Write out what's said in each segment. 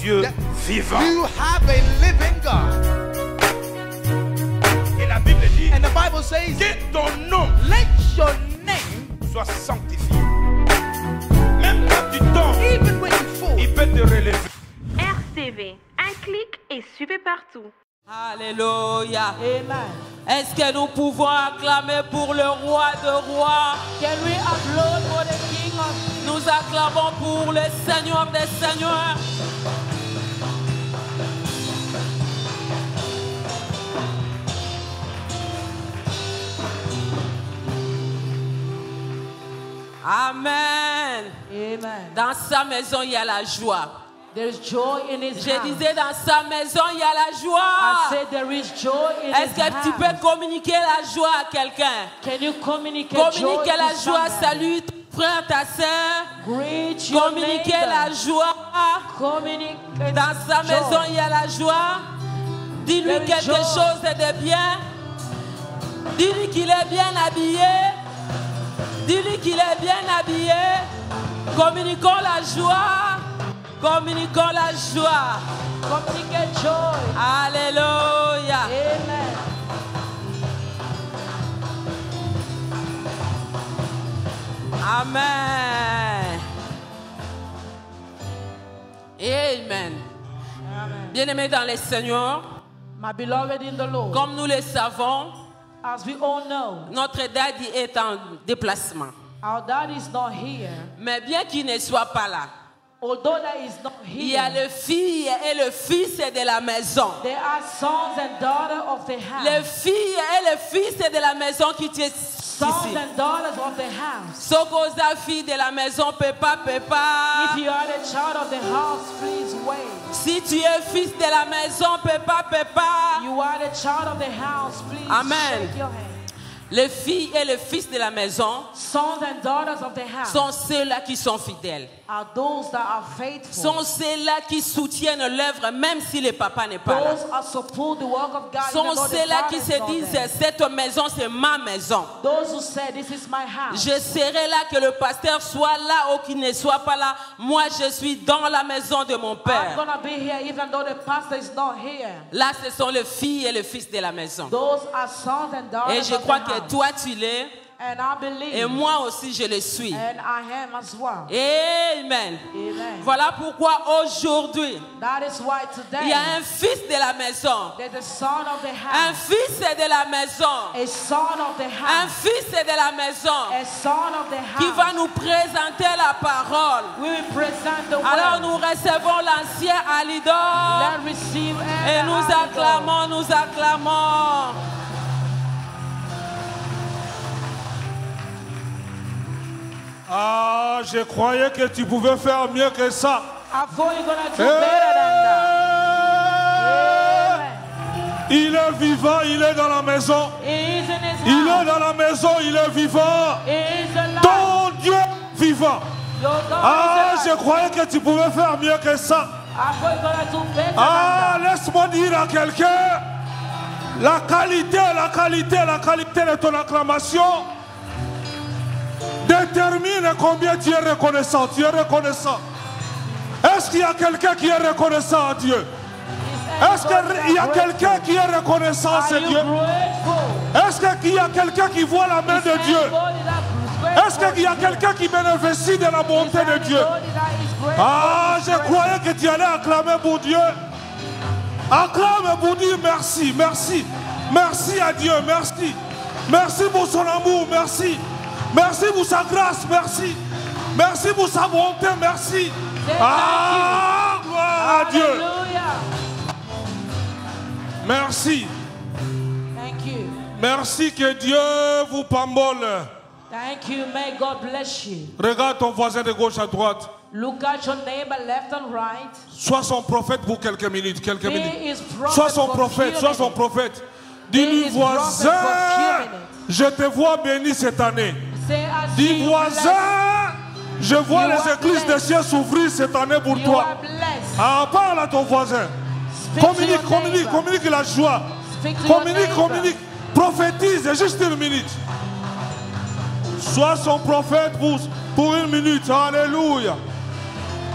Dieu vivant. You have a living God. Et la Bible dit And the Bible says, que ton nom let your name, soit sanctifié. Même quand tu tombes, even when you fall, il peut te relever. RCV, un clic et suivez partout. Alléluia. Amen. Est-ce que nous pouvons acclamer pour le roi de rois? Can we applaud for the King of Nous acclamons pour le Seigneur des Seigneurs. Amen. Amen. Dans sa maison, il y a la joie. There is joy in his Je house. disais, dans sa maison, il y a la I joie. said there is joy in Est-ce his que tu house. peux communiquer la joie à quelqu'un? Can you communicate joy Communiquer la to joie, somebody? salut ton frère, ta soeur. Greet your Communiquer neighbor. la joie. Communicate Dans sa joy. maison, il y a la joie. Dis-lui There is quelque joy. chose de bien. Dis-lui qu'il est bien habillé. Dis-lui qu'il est bien habillé. Communiquons la joie. Communiquons la joie. Communicate joy. Alléluia. Amen. Amen. Amen. Amen. Bien-aimés dans le Seigneur, My beloved in the Lord, comme nous le savons, as we all know, notre daddy est en déplacement. our dad is not here. Mais bien qu'il ne soit pas là, Although that is not il y a here, le fils et le fils de la maison. there are sons and daughters of the Le house. fils et le fils de la maison qui est Sons ici. and daughters of the house. Sokoza, fille de la maison, papa, If papa. you are the child of the house, please wait. Si tu es fils de la maison, papa, papa. You are the child of the house, please Amen. shake your hand. Les filles et le fils de la maison Sons and daughters of the house sont ceux-là qui sont fidèles. are those that are faithful. Sont ceux-là qui soutiennent l'œuvre même si le papa n'est pas là. Those are support the work of God. Sont even though the ceux-là Father qui is se not disent there. cette maison c'est ma maison. Those who say this is my house. Je serai là que le pasteur soit là ou qu'il ne soit pas là. Moi je suis dans la maison de mon I'm père. gonna be here even though the pastor is not here. Là ce sont les filles et le fils de la maison. Those are sons and daughters Et je of crois the que house. toi tu l'es And I believe. et moi aussi je le suis. And I am as well. Amen. Amen. Voilà pourquoi aujourd'hui That is why il y a today un fils de la maison. there's a son of the Un house. fils de la maison. A son of the Un house. fils de la maison A son of the qui va house. nous présenter la parole. We will present the Alors word. nous recevons l'ancien Alidor Let's receive et nous acclamons, nous acclamons. Ah, je croyais que tu pouvais faire mieux que ça. I thought you're gonna do better than that. Amen. Il est vivant, il est dans la maison. He is in his Il est house. dans la maison, il est vivant. He is alive. Ton Dieu vivant. Your God Ah, is je alive. croyais que tu pouvais faire mieux que ça. I thought you're gonna do better Ah, than that. laisse-moi dire à quelqu'un, la qualité de ton acclamation détermine combien tu es reconnaissant. Tu es reconnaissant. Est-ce qu'il y a quelqu'un qui est reconnaissant à Dieu? Est-ce qu'il y a quelqu'un qui est reconnaissant à Are you Dieu? grateful? Est-ce qu'il y a quelqu'un qui voit la main de Dieu? Est-ce qu'il y a quelqu'un qui bénéficie de la bonté de Dieu? Ah, je croyais que tu allais acclamer pour Dieu. Acclame pour dire merci, merci. Merci à Dieu, merci. Merci pour son amour, merci. Merci pour sa grâce, merci. Merci pour sa bonté, merci. Ah, gloire à Dieu. Hallelujah. Merci. Thank you. Merci, que Dieu vous pambole. Thank you. May God bless you. Regarde ton voisin de gauche à droite. Look at your neighbor left and right. Sois son prophète pour quelques minutes, quelques Be minutes. his prophet Sois son for prophète, few sois son minutes. prophète. Be Dis-lui, his prophet voisin, for few minutes. je te vois béni cette année. Say, I see Dis, you voisin, blessed. je vois You les are églises des blessed. cieux s'ouvrir cette année pour You toi. are blessed. Ah, parle à ton voisin. Speak to Communique, your communique, neighbor. communique la joie. Speak to your Communique, neighbor. communique. Prophétise, juste une minute. Sois son prophète pour une minute. Alléluia.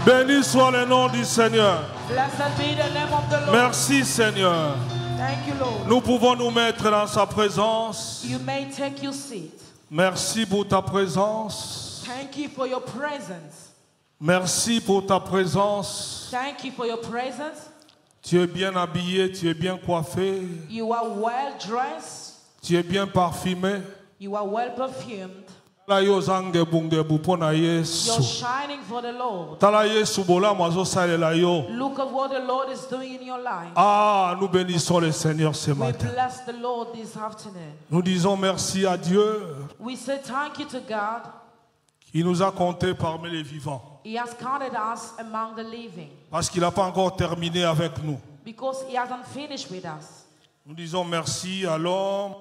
Béni soit le nom du Seigneur. Blessed be the name of the Lord. Merci Seigneur. Thank you, Lord. Nous pouvons nous mettre dans sa présence. You may take your seat. Merci pour ta présence. Thank you for your presence. Merci pour ta présence. Thank you for your presence. Tu es bien habillé, tu es bien coiffé, You are well dressed. tu es bien parfumé. You are well perfumed. La yo zange bunge bupona You're Yesu. shining for the Lord. Tala Yesu bola mazo sale la yo. Look at what the Lord is doing in your life. Ah, nous bénissons le Seigneur ce We matin. bless the Lord this afternoon. Nous disons merci à Dieu We say thank you to God. qui nous a comptés parmi les vivants. He has counted us among the living Parce qu'il n'a pas encore terminé avec nous. because He hasn't finished with us. Nous disons merci à l'homme,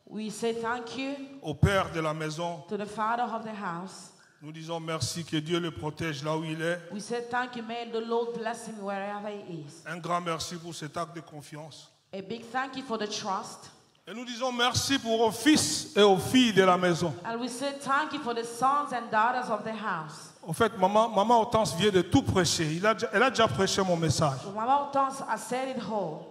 We say thank you au père de la maison. to the Father of the house. Nous disons merci que Dieu le protège là où il est. We say thank you, may the Lord bless him wherever he is. Un grand merci pour cet acte de confiance. A big thank you for the trust. Et nous disons merci pour aux fils et aux filles de la maison. And we say thank you for the sons and daughters of the house. En fait, maman Hortense vient de tout prêcher. Elle a déjà prêché mon message. So Mama Hortense has said it whole.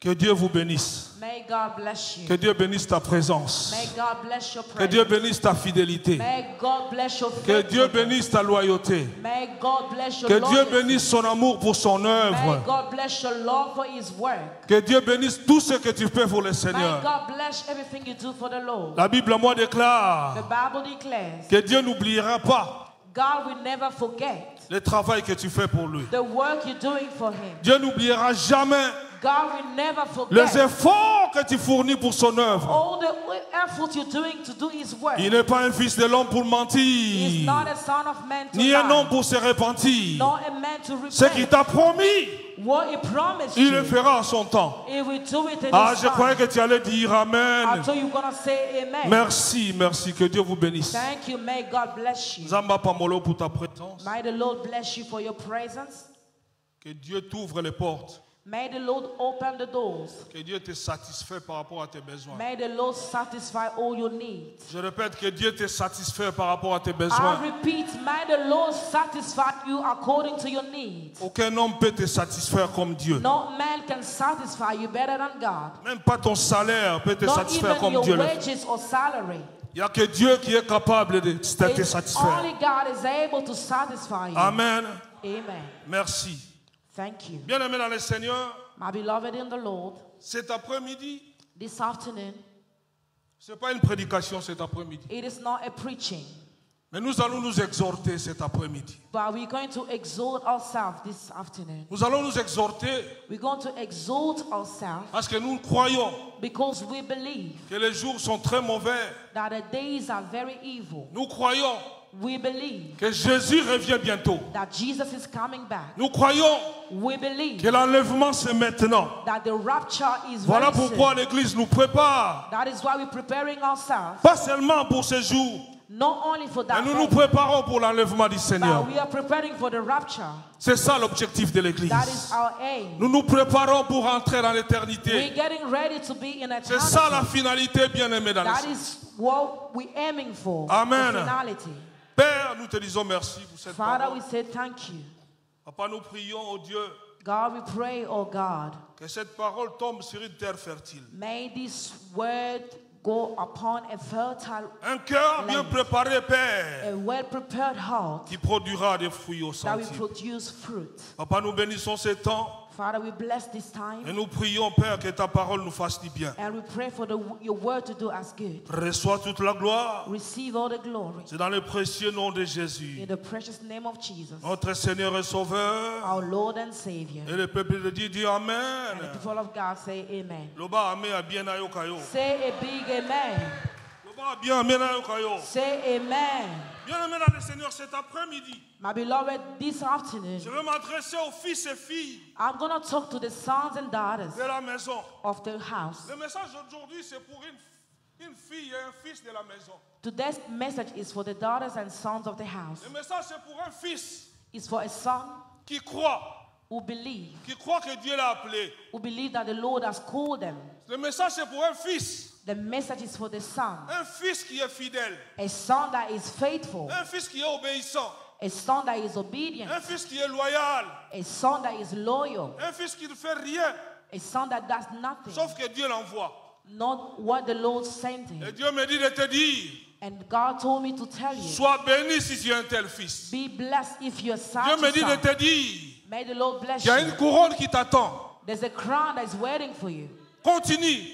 Que Dieu vous bénisse. May God bless Que you. Dieu bénisse ta présence. May God bless your Que Dieu presence. bénisse ta fidélité. May God bless your Que Dieu faithfulness. bénisse ta loyauté. May God bless your Que Dieu loyalty. bénisse son amour pour son May œuvre. God bless your love for His work. Que Dieu bénisse tout ce que tu fais pour le May Seigneur. God bless everything you do for the Lord. La Bible à moi The déclare Bible declares que Dieu n'oubliera pas God will never forget le travail que tu fais pour lui. the work you're doing for Him. Dieu n'oubliera jamais God will never les forget efforts que tu fournis pour son œuvre. all the effort you're doing to do His work. Il n'est pas un fils de l'homme pour He's mentir, not a son of man to ni un homme lie, pour se repentir. nor a man to Ce qu'il repent. t'a promis, What He promised il le you, fera en son temps. He will do it in Ah, His je croyais time. que tu allais dire I Amen. thought you're gonna say Amen. Merci, merci. Que Dieu vous bénisse. Thank you. May God bless you. Zamba Pamolo pour ta présence. May the Lord bless you for your presence. Que Dieu t'ouvre les portes. May the Lord open the doors. Que Dieu te satisfait par rapport à tes besoins. May the Lord satisfy all your needs. Je répète, que Dieu te satisfait par rapport à tes I besoins. repeat, may the Lord satisfy you according to your needs. Aucun homme peut te satisfaire comme Dieu. No man can satisfy you better than God. Même pas ton salaire peut te Not satisfaire even comme your Dieu le fait. wages or salary. Il n'y a que Dieu qui est capable de te It's satisfaire. only God is able to satisfy you. Amen. Amen. Merci. Thank you. Bien-aimé dans le Seigneur, My beloved in the Lord, cet après-midi, this afternoon, ce n'est pas une prédication cet après-midi. it is not a preaching, Mais nous allons nous exhorter cet après-midi. but we're going to exalt ourselves this afternoon. Nous allons nous exhorter We're going to exalt ourselves parce que nous croyons because we believe que les jours sont très mauvais. that the days are very evil. Nous croyons We believe que Jésus revient bientôt. that Jesus is coming back. Nous croyons We believe que l'enlèvement c'est maintenant. that the rapture is Voilà very pourquoi soon. l'Église nous prépare. That is why we're preparing ourselves, Pas seulement pour ce jour, not only for mais that nous nous day, préparons pour l'enlèvement du Seigneur. but we are preparing for the rapture. C'est ça l'objectif de l'Église. That is our aim. Nous nous préparons pour entrer dans We're l'éternité. getting ready to be in C'est ça la eternity. finalité, bien-aimé dans le That Seigneur. is what we're aiming for. Amen. The finality. Père, nous te disons merci pour cette Father, parole. we say thank you. Papa, nous prions au Dieu God, we pray, oh God, que cette parole tombe sur une terre fertile. may this word go upon a fertile, Un cœur bien Land. préparé, Père, a well-prepared heart qui produira des fruits au that will sentier. produce fruit. Papa, nous bénissons ce temps Father, we bless this et time nous prions, Père, que ta parole nous fasse du bien. and we pray for your word to do us good. Reçois toute la gloire. Receive all the glory C'est dans le précieux nom de Jésus, in the precious name of Jesus, notre Seigneur et Sauveur. our Lord and Savior. Et le peuple de Dieu dit Amen. And the people of God say amen. Loba Amen a bien ayo kayo. Say a big amen. Loba a bien Amen ayo kayo. Say amen. Bien-aimé dans le Seigneur, cet après-midi, My beloved, this afternoon, je vais m'adresser aux fils et filles I'm going to talk to the sons and daughters de la maison. of the house. Le message d'aujourd'hui, c'est pour une fille et un fils de la maison. Today's message is for the daughters and sons of the house. Le message, c'est pour un fils It's for a son qui croit who believe que Dieu l'a appelé. that the Lord has called them. Le message, c'est pour un fils. The message is for the son, Un fils qui est fidèle. a son that is faithful, Un fils qui est obéissant. A son that is obedient. Un fils qui est loyal. A son that is loyal. Un fils qui ne fait rien. A son that does nothing. Sauf que Dieu l'envoie. Not what the Lord sent him. Et Dieu me dit de te dire, And God told me to tell you, sois béni si tu es un tel fils. be blessed if you're Dieu me dit de son. te dire, May the Lord bless il y a une you. couronne qui t'attend. There's a crown that is waiting for you. Continue,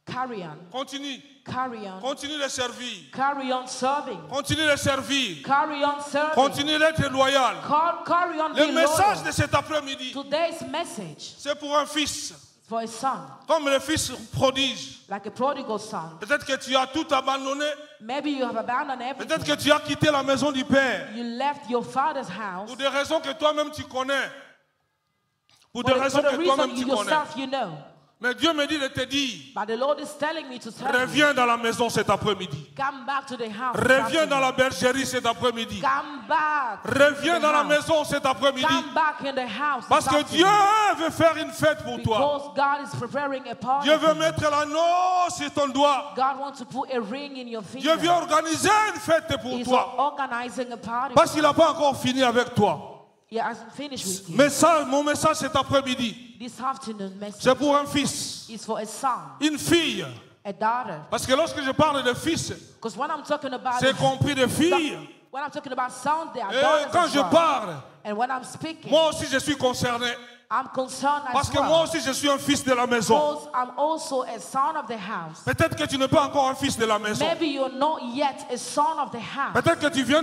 Carry on. continue, Carry on. continue de servir. Carry on serving. Continue de servir. Carry on serving. Continue d'être loyal. Carry on Le being message loyal. de cet après-midi, Today's message c'est pour un fils. for a son, Comme le fils prodige. like a prodigal son. Peut-être que tu as tout abandonné. Maybe you have abandoned Peut-être everything. que tu as quitté la maison du Père. You left your father's house Pour des raisons que toi-même tu connais. Pour des for raisons the que reason toi-même tu you connais. yourself you know. Mais Dieu me dit de te dire, But the Lord is telling me to tell you, reviens dans la maison cet après-midi. come back to the house. this Reviens dans afternoon. la bergerie cet après-midi. Come back. to Reviens the dans la house. maison cet après-midi. Come back in the house. Parce this que afternoon. Dieu veut faire une fête pour toi. Because God is preparing a party. Dieu for veut you. mettre l'anneau sur ton doigt. God wants to put a ring in your Dieu finger. veut organiser une fête pour He's toi. organizing a party. Parce qu'il n'a pas encore fini avec toi. He hasn't finished with you. Mon message cet après-midi, This afternoon message c'est pour un fils, is for a son, une fille. a daughter. Parce que lorsque je parle de fils, Because when I'm talking about c'est compris de filles. when I'm talking about sons, they are Et daughters quand as je well. parle, And when I'm speaking, moi aussi je suis concerné. I'm concerned Parce as que well. moi aussi je suis un fils de la maison. Because I'm also a son of the house. Peut-être que tu n'es pas encore un fils de la maison. Maybe you're not yet a son of the house. Peut-être que tu viens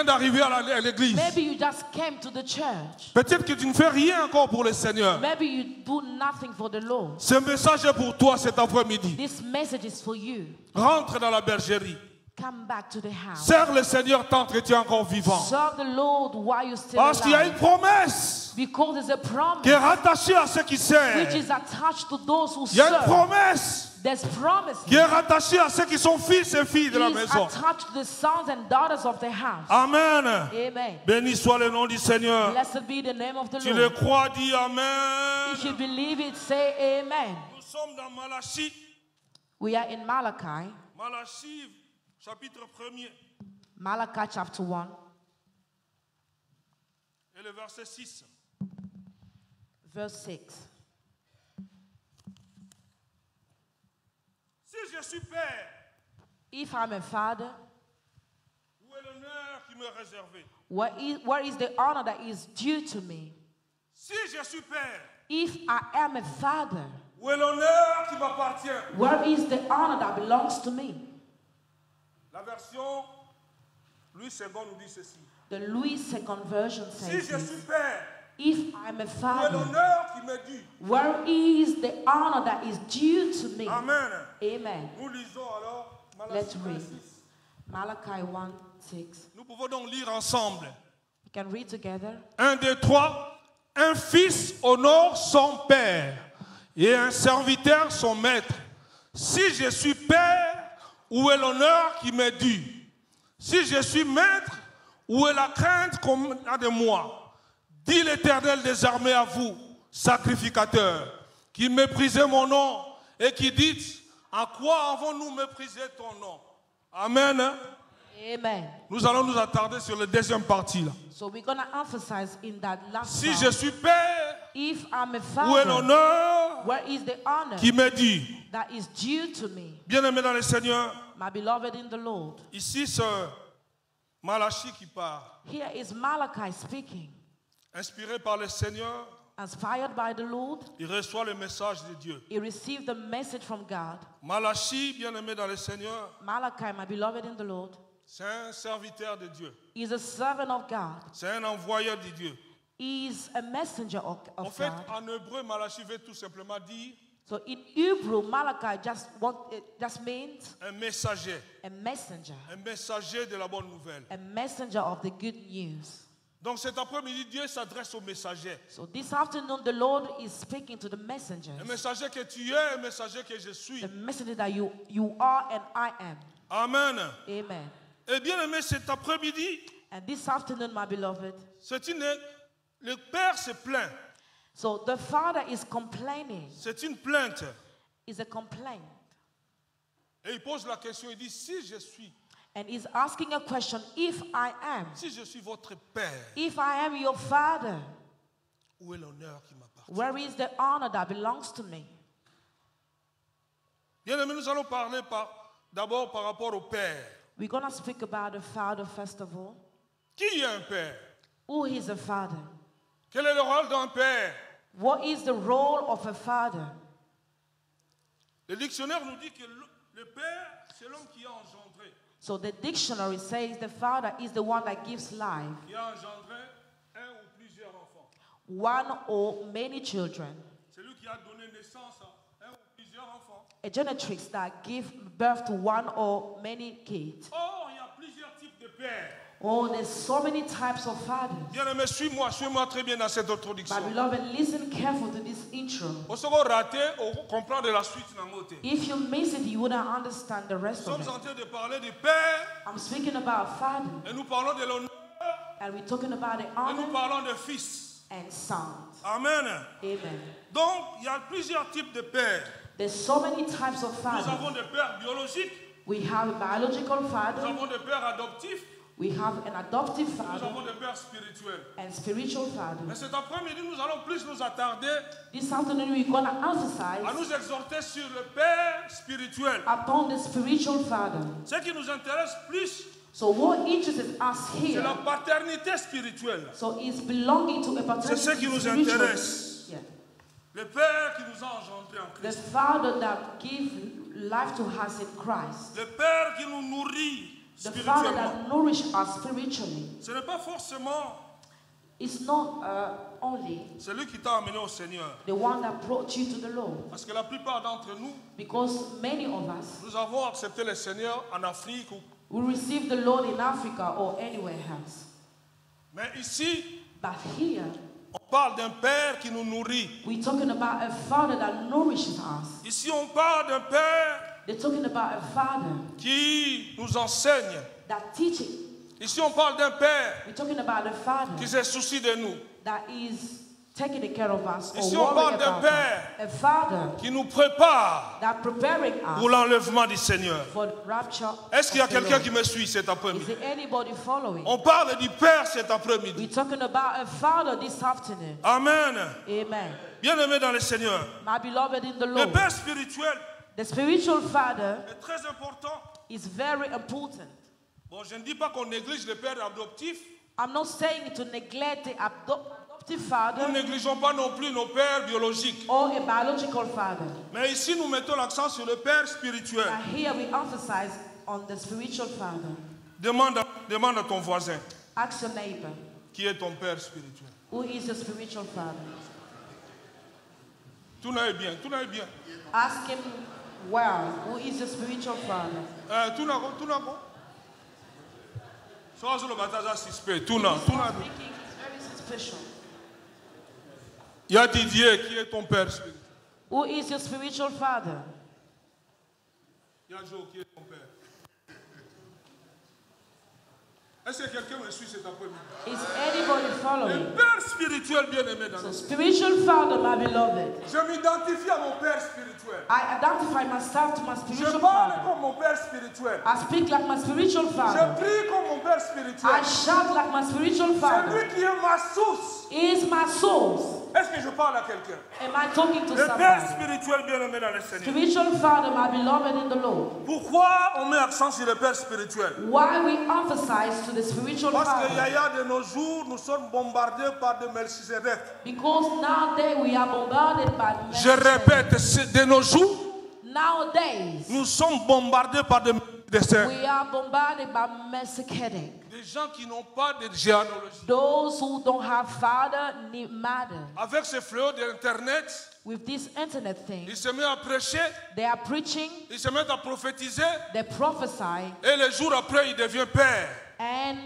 d'arriver à l'église. Maybe you just came to the church. Peut-être que tu ne fais rien encore pour le Seigneur. Maybe you do nothing for the Lord. Ce message est pour toi cet après-midi. This message is for you. Rentre dans la bergerie. Come back to the house. Serre le Seigneur tant que tu es encore vivant. Serve the Lord while you're still Parce qu'il y a une alive. promesse Because there's a promise qui est rattachée à ceux qui which servent. is attached to those who Il y a une serve. promesse There's promise qui est rattachée à ceux qui sont fils et filles de la is maison. attached to the sons and daughters of the house. Amen. Amen. Béni soit le nom du Seigneur. Blessed be the name of the Tu le Lord. crois, dis Amen. If you believe it, say amen. Nous sommes dans Malachie. We are in Malachi, Malachie, chapitre 1er Malachi chapter 1, et le verset 6. verse 6. Si je suis père, If I'm a father, où est l'honneur qui m'est réservé? where is the honor that is due to me? Si je suis père, If I am a father, où est l'honneur qui m'appartient? where is the honor that belongs to me? La version Louis II nous dit ceci. The Louis II version Si says je this. suis père, If I'm a où est father, l'honneur qui m'est dû? where is the honor that is due to me? Amen. Amen. Nous lisons alors Let's Malachie read. 6. Malachi 1, 6. Nous pouvons donc lire ensemble. We can read together. 1, 2, 3. Un fils honore son père et un serviteur son maître. Si je suis père, où est l'honneur qui m'est dû? Si je suis maître, où est la crainte qu'on a de moi? Dit l'Éternel des armées à vous, sacrificateurs, qui méprisez mon nom et qui dites, en quoi avons-nous méprisé ton nom? Amen. Amen. Nous allons nous attarder sur la deuxième partie là. So we're going to emphasize in that last Si part. je suis père, If I'm a où est father, l'honneur where is the honor qui m'est dû? that is due to me? Bien-aimé dans le Seigneur, My beloved in the Lord. ici c'est Malachie qui parle, Here is Malachi speaking. inspiré par le Seigneur, Inspired by the Lord, il reçoit le message de Dieu. he received the message from God. Malachie, bien-aimé dans le Seigneur, Malachi, my beloved in the Lord, c'est un serviteur de Dieu, is a servant of God. c'est un envoyeur de Dieu. He is a messenger of En fait, God. en hébreu, Malachie veut tout simplement dire So in Hebrew, Malachi just means un messager de la bonne nouvelle. a messenger of the good news. Donc cet après-midi, Dieu s'adresse au messager. So this afternoon, the Lord is speaking to the messengers. Un messager que tu es, un messager que je suis. The messenger that you are and I am. Amen. Amen. Et bien aimé, cet après-midi, And this afternoon, my beloved, le Père se plaint. so the father is complaining. C'est une plainte. Is a complaint. Et il pose la question, il dit, si je suis, And he's asking a question, if I am, Si je suis votre père, if I am your father, où est l'honneur qui m'appartient? where is the honor that belongs to me? Bien aimé, nous allons parler d'abord par rapport au père. We're going to speak about the father first of all. Qui est un père? Who is a father? Quel est le rôle d'un père? What is the role of a father? Le dictionnaire nous dit que le père, c'est l'homme qui a engendré. So the dictionary says the father is the one that gives life, Qui a engendré un ou plusieurs enfants. one or many children. C'est lui qui a donné naissance à un ou plusieurs enfants. A genetrix that give birth to one or many kids. Or, il y a plusieurs types de pères. Oh, there's so many types of fathers. Bien aimé, suis-moi très bien dans cette introduction. My beloved, listen careful to this intro. Au second raté, on comprend de la suite dans le côté. If you miss it, you wouldn't understand the Nous rest of sommes en it. train de parler du père I'm speaking about father, et nous parlons de l'honneur and we're talking about the et nous honor parlons de fils. and sons. Amen. Amen. Donc, il y a plusieurs types de pères. There's so many types of Nous fathers. avons des pères biologiques, We have a biological nous father, avons des pères adoptifs, we have an adoptive nous father, avons des pères spirituels. and spiritual Mais father. cet après-midi, nous allons plus nous attarder This afternoon, we're going to à emphasize nous exhorter sur le père spirituel. upon the spiritual father. Ce qui nous intéresse plus, So what interests us c'est la here, paternité spirituelle. so it's belonging to a C'est ce qui paternity nous spiritual. intéresse. Yeah. Le père qui nous a engendrés en The Christ. father that gives life to us in Christ. Le père qui nous nourrit The father spirituellement. that nourishes us spiritually. Ce n'est pas forcément It's not only celui qui t'a amené au Seigneur. the one that brought you to the Lord. Parce que la plupart d'entre nous, Because many of us, nous avons accepté le Seigneur en Afrique. we receive the Lord in Africa or anywhere else. Mais ici, But here, on parle d'un père qui nous nourrit. we're talking about a father that nourishes us. Ici, on parle d'un père They're talking about a father qui nous enseigne. that teaches. Ici, on parle d'un père We're talking about a father qui se soucie de nous, that is taking care of us or Ici, on parle worrying d'un about père us. A father qui nous prépare that preparing pour us l'enlèvement du Seigneur. for the rapture. Est-ce qu'il y a of the quelqu'un Lord. qui me suit cet Is après-midi? there anybody following? On parle du Père cet après-midi. We're talking about a father this afternoon. Amen. Amen. Bien-aimé dans le Seigneur. My beloved in the Le Lord. Père spirituel The spiritual father est très important. is very important. Bon, je ne dis pas qu'on néglige le Père adoptif. I'm not saying to neglect the adoptive Nous father ne négligeons pas non plus nos pères biologiques. or a biological father. Mais ici, nous mettons l'accent sur le Père spirituel. But here we emphasize on the spiritual father. Demande à ton voisin, Ask your neighbor, qui est ton Père spirituel? who is your spiritual father? Tout n'est bien, tout n'est bien. Ask him, well, who is your spiritual father? Tout n'a pas. Sois sur le bataille suspect. Tout n'a. Speaking is very suspicious. Il y a Didier qui est ton Père spirituel. Who is your spiritual father? Il y a Joe qui est ton Père. Est-ce que quelqu'un me suit cet après-midi? Is anybody Le following? Père spirituel bien-aimé dans So le spiritual father, my beloved. Je m'identifie à mon Père spirituel. I identify myself to my Je spiritual parle father. comme mon Père spirituel. I speak like my spiritual Je father. prie comme mon Père spirituel. I shout like my spiritual C'est father. lui qui est ma source. He is my source. Est-ce que je parle à quelqu'un? Am I talking to Le Père somebody? spirituel bien-aimé dans le Seigneur. Spiritual father, my beloved in the Lord. Pourquoi on met accent sur le Père spirituel? Why we emphasize to the spiritual Parce que father? Yaya, de nos jours, nous sommes bombardés par des Melchizedek. Because nowadays we are bombarded by Je Melchizedek. répète, de nos jours, Nowadays nous sommes bombardés par des Melchizedek. we are bombarded by Melchizedek. Des gens qui n'ont pas de généalogie. Those who don't have father need mother. Avec ce fléau d'Internet, With this internet thing, ils se mettent à prêcher, they are preaching, ils se mettent à prophétiser, they prophesy, et le jour après, il devient père. and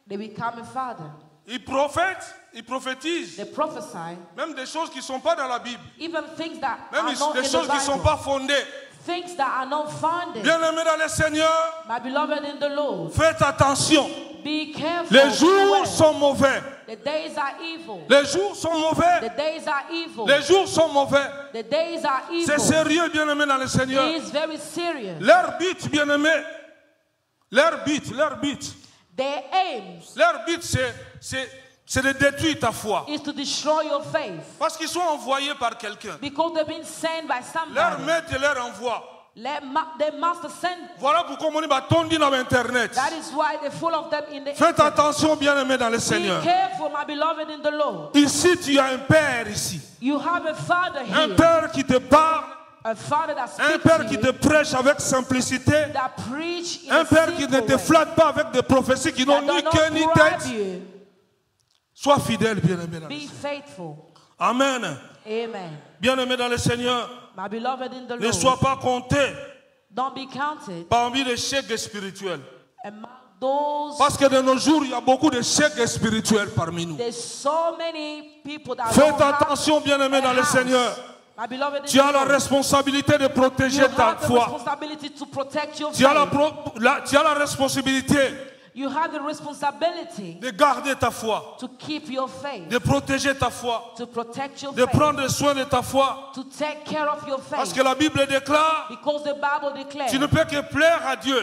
they become a father. Ils prophètent, ils prophétisent, They prophesy, même des choses qui ne sont pas dans la Bible, even things that même are not des in the choses qui ne sont Bible, pas fondées. things that are not founded. Bien-aimés dans le Seigneur, My beloved in the Lord, faites attention. be careful. Les jours beware. sont mauvais. The days are evil. Les jours sont mauvais. The days are evil. Les jours sont mauvais. The days are C'est evil. sérieux, bien-aimés dans le Seigneur. It is very serious. Leur but, bien-aimés, Leur but, Their aims c'est de détruire ta foi. is to destroy your faith. Parce qu'ils sont envoyés par quelqu'un. Because they've been sent by Leur somebody. maître leur envoie. Their master sent. Voilà pourquoi on dit dans Internet. That is why they're full of them in the Faites internet. attention, bien-aimés dans le Be Seigneur. careful, my beloved in the Lord. Ici, tu as un père ici. You have a father Un here. père qui te parle. A father that Un speaks père to qui you, te prêche avec simplicité. that preach in Un a père qui ne simple te way, flatte pas avec des prophéties qui n'ont that ni does queue ni not bribe tête. you. Sois fidèle, bien-aimé dans le Be Seigneur. faithful. Amen. Amen. Bien-aimé dans le Seigneur, My beloved in the ne Lord, sois pas compté don't be counted parmi les chèques spirituels. among those. Parce que de nos jours, il y a beaucoup de chèques spirituels parmi nous. There's so many people that Faites don't have attention, bien-aimé a dans le house. Seigneur. My beloved in Tu as the la Lord, responsabilité de you protéger ta have the foi. responsibility to protect your Tu as faith. tu as la responsabilité You have the responsibility de garder ta foi, to keep your faith, de protéger ta foi, to protect your de faith, prendre soin de ta foi. to take care of your Parce faith. que la Bible déclare, Because the Bible declares, tu ne peux que plaire à Dieu.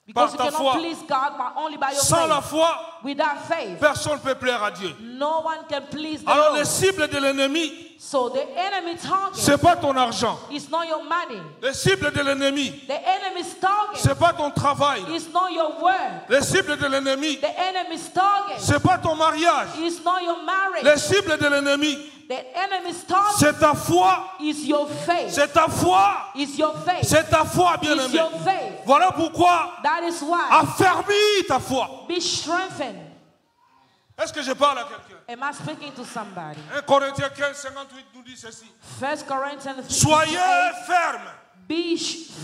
because you par ta cannot foi. please God only by your Sans la faith. foi, Without faith, personne ne peut plaire à Dieu. no one can please the Alors Lord. les cibles de l'ennemi, So the enemy target ce n'est pas ton argent. is not your money. Les cibles de l'ennemi, The enemy's target ce n'est pas ton travail. is not your work. Les cibles de l'ennemi, The enemy's target ce n'est pas ton mariage. is not your marriage. Les cibles de l'ennemi, The enemy's target c'est ta foi. is your faith. C'est ta foi. Is your faith. C'est ta foi, Is bien-aimé. your faith. Voilà pourquoi That is why. affermis ta foi. Be strengthened. Est-ce que je parle à quelqu'un? Am I speaking to somebody? 1 Corinthiens 15, 58 nous dit ceci. 1 Corinthians 15, Soyez fermes. be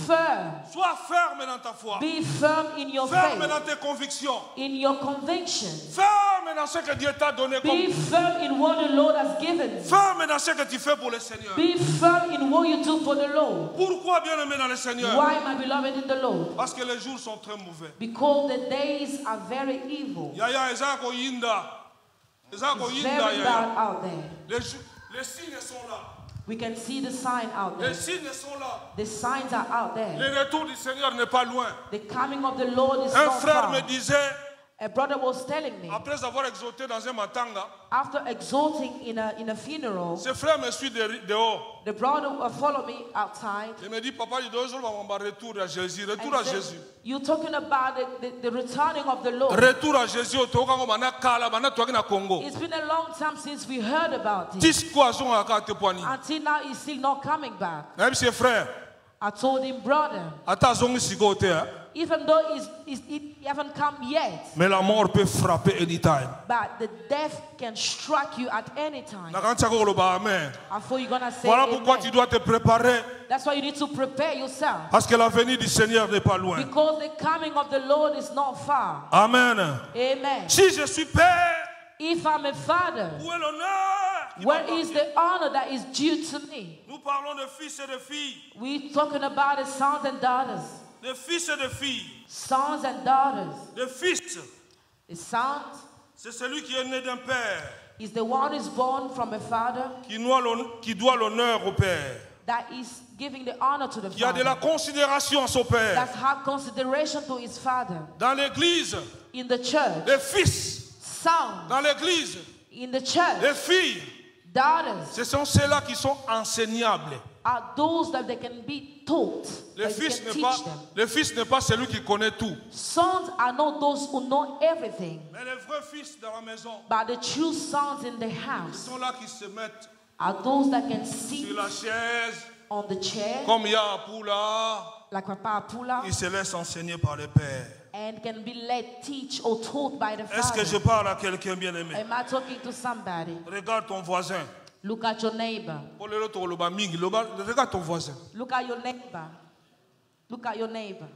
firm. Sois ferme dans ta foi. Be firm in your Ferme faith. dans tes convictions. In your conviction. Ferme dans ce que Dieu t'a donné Be comme. firm in what the Lord has given you. Ferme dans ce que tu fais pour le Seigneur. Be firm in what you do for the Lord. Pourquoi bien-aimé dans le Seigneur? Why, my beloved in the Lord? Parce que les jours sont très mauvais. Because the days are very evil. Yaya ezako yinda. Ezako It's yinda very yaya. bad out there. Les signes sont là. We can see the sign out there. Les signes sont là. The signs are out there. Le retour du Seigneur n'est pas loin. The coming of the Lord is Un not frère far. me disait, A brother was telling me, après avoir exhorté dans un matanga, after exhorting in a funeral, ce frère me suit dehors. the brother followed me outside. Il me dit, papa, il doit retour à Jésus. Retour and à said, Jésus. you're talking about the returning of the Lord. Retour à Jésus. Congo. It's been a long time since we heard about it. Until Until now, he's still not coming back. Même si frère, I told him, brother, even though he haven't come yet, mais la mort peut frapper anytime. but the death can strike you at any time. Amen. Before you're gonna say Voilà pourquoi tu amen. dois te préparer. That's why you need to prepare yourself. Parce que la venue du Seigneur n'est pas loin. Because the coming of the Lord is not far. Amen. Amen. Si je suis père, If I'm a father, où est l'honneur qui where m'appartient? is the honor that is due to me? Nous parlons de fils et de filles. We're talking about the sons and daughters. De fils et de filles. Sons and daughters. De fils, The son c'est celui qui est né d'un père, is the one who is born from a father qui doit l'honneur au père, that is giving the honor to the qui a de la father. considération à son père. That have consideration to his father. Dans l'église, In the church, les fils, sons. dans l'église, In the church, les filles, daughters ce sont ceux-là qui sont enseignables. are those that they can be taught. Le That you fils can n'est teach pas, them. le fils n'est pas celui qui connaît tout. Sons are not those who know everything, Mais les vrais fils dans la maison, but the true sons in the ce house sont là qui se mettent are those that can sit sur la chaise, on the chair, comme il y a Poula, like Papa Pula, ils se laissent enseigner par le père. and can be led, teach, or taught by the Est-ce que je father. parle à quelqu'un bien aimé? Am I talking to somebody? Regarde ton voisin. Look at your neighbor. Regarde ton voisin. Look at your neighbor. Look at your neighbor.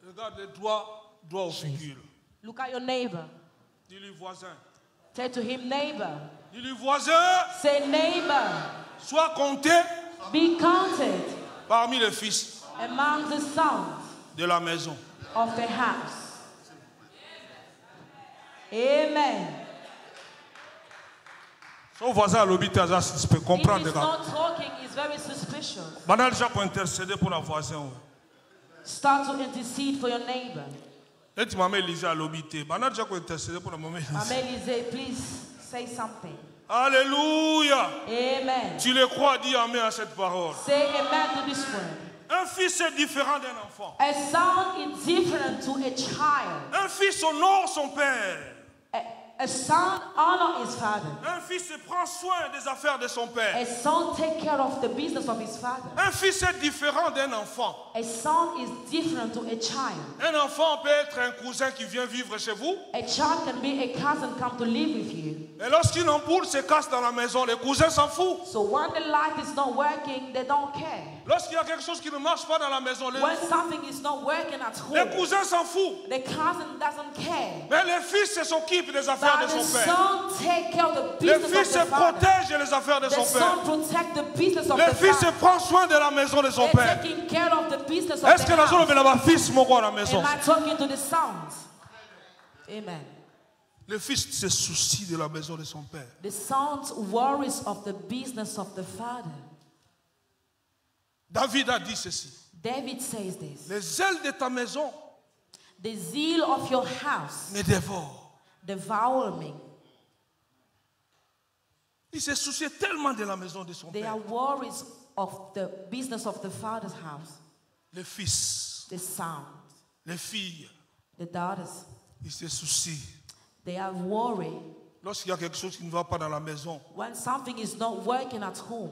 Regarde les doigts au figure. Look at your neighbor. Dis-lui voisin. Say to him, neighbor. Dis-lui voisin. Say, neighbor. Sois compté Be counted parmi les fils among the sons de la maison. of the house. Amen. Son voisin à l'hôpital, tu peux If comprendre. he's not talking, he's very suspicious. Maintenant, déjà pour intercéder pour la voisin. Start to intercede for your neighbor. Et tu m'as Élisée à l'obité. Maman Élisée, please say something. Alléluia. Amen. Tu le crois, dis amen à cette parole. Say amen to this word. Un fils est différent d'un enfant. A son is different to a child. Un fils honore son père. A son honors his father. Un fils prend soin des affaires de son père. A son takes care of the business of his father. Un fils est différent d'un enfant. A son is different to a child. Un enfant peut être un cousin qui vient vivre chez vous. A child can be a cousin come to live with you. Et lorsqu'une ampoule se casse dans la maison, les cousins s'en foutent. So when the light is not working, they don't care. Lorsqu'il y a quelque chose qui ne marche pas dans la maison, When something is not working at home, les cousins s'en foutent. the cousin doesn't care. Mais les fils s'occupent des affaires de But the son père. son take care of the Les business fils of the father. protègent les affaires de The son son père. protect the business of Les the fils father. prennent soin de la maison de son They're père. taking care of the business of Est-ce the que la zone house. est là-bas, fils, mon roi, à la maison? Am I talking to the sons? Amen. Le fils se soucie de la maison de son père. The sons worries of the business of the father. David a dit ceci. David says this. Les ailes de ta maison The zeal of your house me dévorent. devour me. Il se souciait tellement de la maison de son They père. are worries of the business of the father's house. Les fils, The sons, les filles, the daughters, ils se soucient. they are worried Lorsqu'il y a quelque chose qui ne va pas dans la maison, when something is not working at home.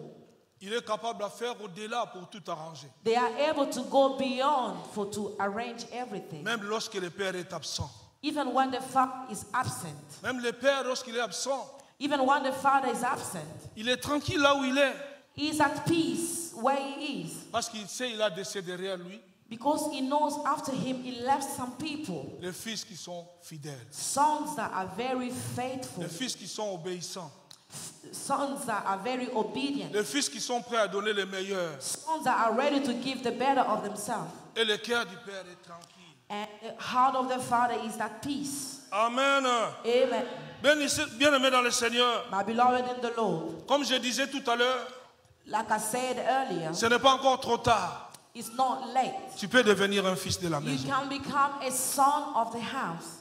il est capable de faire au-delà pour tout arranger. They are able to go beyond to arrange everything. Même lorsque le père est absent. Even when the father is absent. Même le père, lorsqu'il est absent, Even when the father is absent. il est tranquille là où il est. He is at peace where he is. Parce qu'il sait qu'il a laissé derrière lui Because he knows after him he left some people. les fils qui sont fidèles. Sons that are very faithful. Les fils qui sont obéissants. Sons that are very obedient. Les fils qui sont prêts à donner le meilleur. Sons that are ready to give the better of themselves. Et le cœur du père est tranquille. And the heart of the father is at peace. Amen. Amen. Bien-aimé dans le Seigneur, My beloved in the Lord, comme je disais tout à l'heure, like I said earlier, ce n'est pas encore trop tard. it's not late. Tu peux devenir un fils de la You maison. can become a son of the house.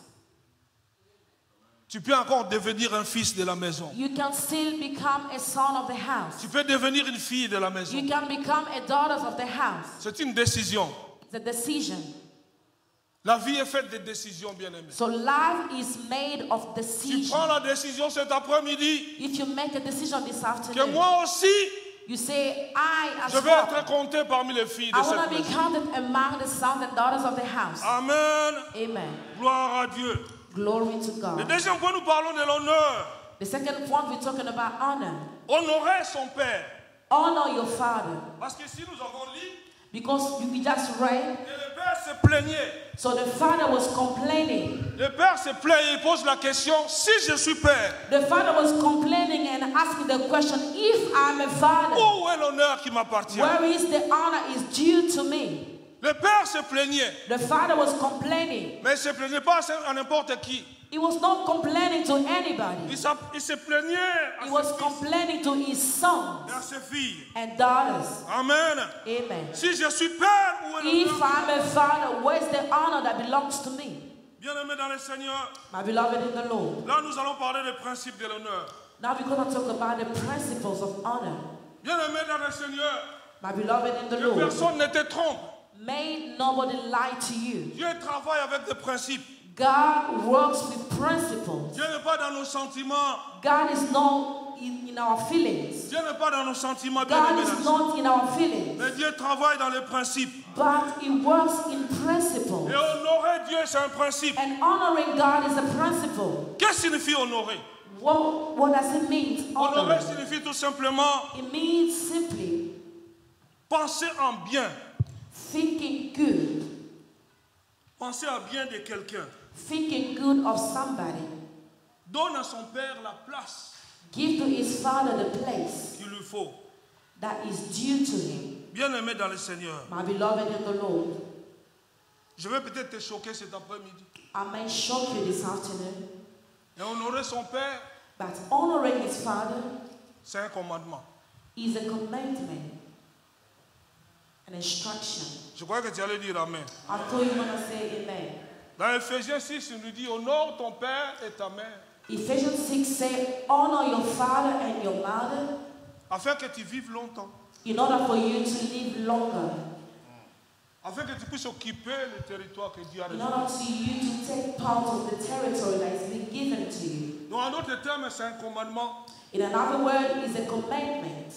Tu peux encore devenir un fils de la maison. You can still become a son of the house. Tu peux devenir une fille de la maison. You can become a daughter of the house. C'est une décision. It's a decision. La vie est faite de décisions, bien-aimés. So life is made of Tu decision. prends la décision cet après-midi If you make a decision this que afternoon, moi aussi, you say, I as je vais well, être compté parmi les filles de I want cette to be maison. counted among the sons and daughters of the house. Amen. Amen. Gloire à Dieu. Glory to Le God. deuxième point, nous parlons de l'honneur. The second point, we're talking about honor. Honorer son père. Honor your father. Parce que si nous avons lu, Because you just read, et le père se plaignait. so the father was complaining. Le père se plaint et il pose la question, si je suis père, The father was complaining and asking the question, if I'm a father, où est l'honneur qui m'appartient? where is the honor is due to me? Le père se plaignait, The father was complaining. mais il ne se plaignait pas à n'importe qui. He was not complaining to anybody. Il se plaignait à He ses was fils complaining to his sons et à ses filles. and daughters. Amen. Amen. Si je suis père, où est If l'honneur? I'm a father, where's the honor that belongs to me? Bien-aimé dans le Seigneur, My beloved in the Lord. là nous allons parler des principes de l'honneur. Now we're going to talk about the principles of honor. Bien-aimé dans le Seigneur, My beloved in the que Lord. personne ne te trompe. May nobody lie to you. Dieu travaille avec des principes. God works with principles. Dieu n'est pas dans nos sentiments. God is not in our feelings. Dieu n'est pas dans nos sentiments, God bien-aimé dans is le not in our feelings. Mais Dieu travaille dans les principes. But He works in principles. Et honorer Dieu, c'est un principe. And honoring God is a principle. Qu'est-ce que signifie honorer? What does it mean? Honorer Honor. signifie tout simplement It means simply penser en bien. thinking good. Penser à bien de quelqu'un. Thinking good of somebody. Donne à son père la place Give to his father the place qu'il lui faut. that is due to him. Bien-aimé dans le Seigneur, My beloved in the Lord, je vais peut-être te choquer cet après-midi. I may shock you this afternoon, Et honorer son père, but honoring his father c'est un commandement. is a commandment. An instruction. Je croyais que tu allais dire amen. I thought you were going to say amen. Dans Ephésiens 6, il nous dit honore ton père et ta mère. Ephesians 6 say, honor your father and your mother. Afin que tu vives longtemps. In order for you to live longer. Afin que tu puisses occuper le territoire que Dieu a In réservé. order for you to take part of the territory that has been given to you. Donc en d'autres termes, c'est un commandement. In another word, is a commandment.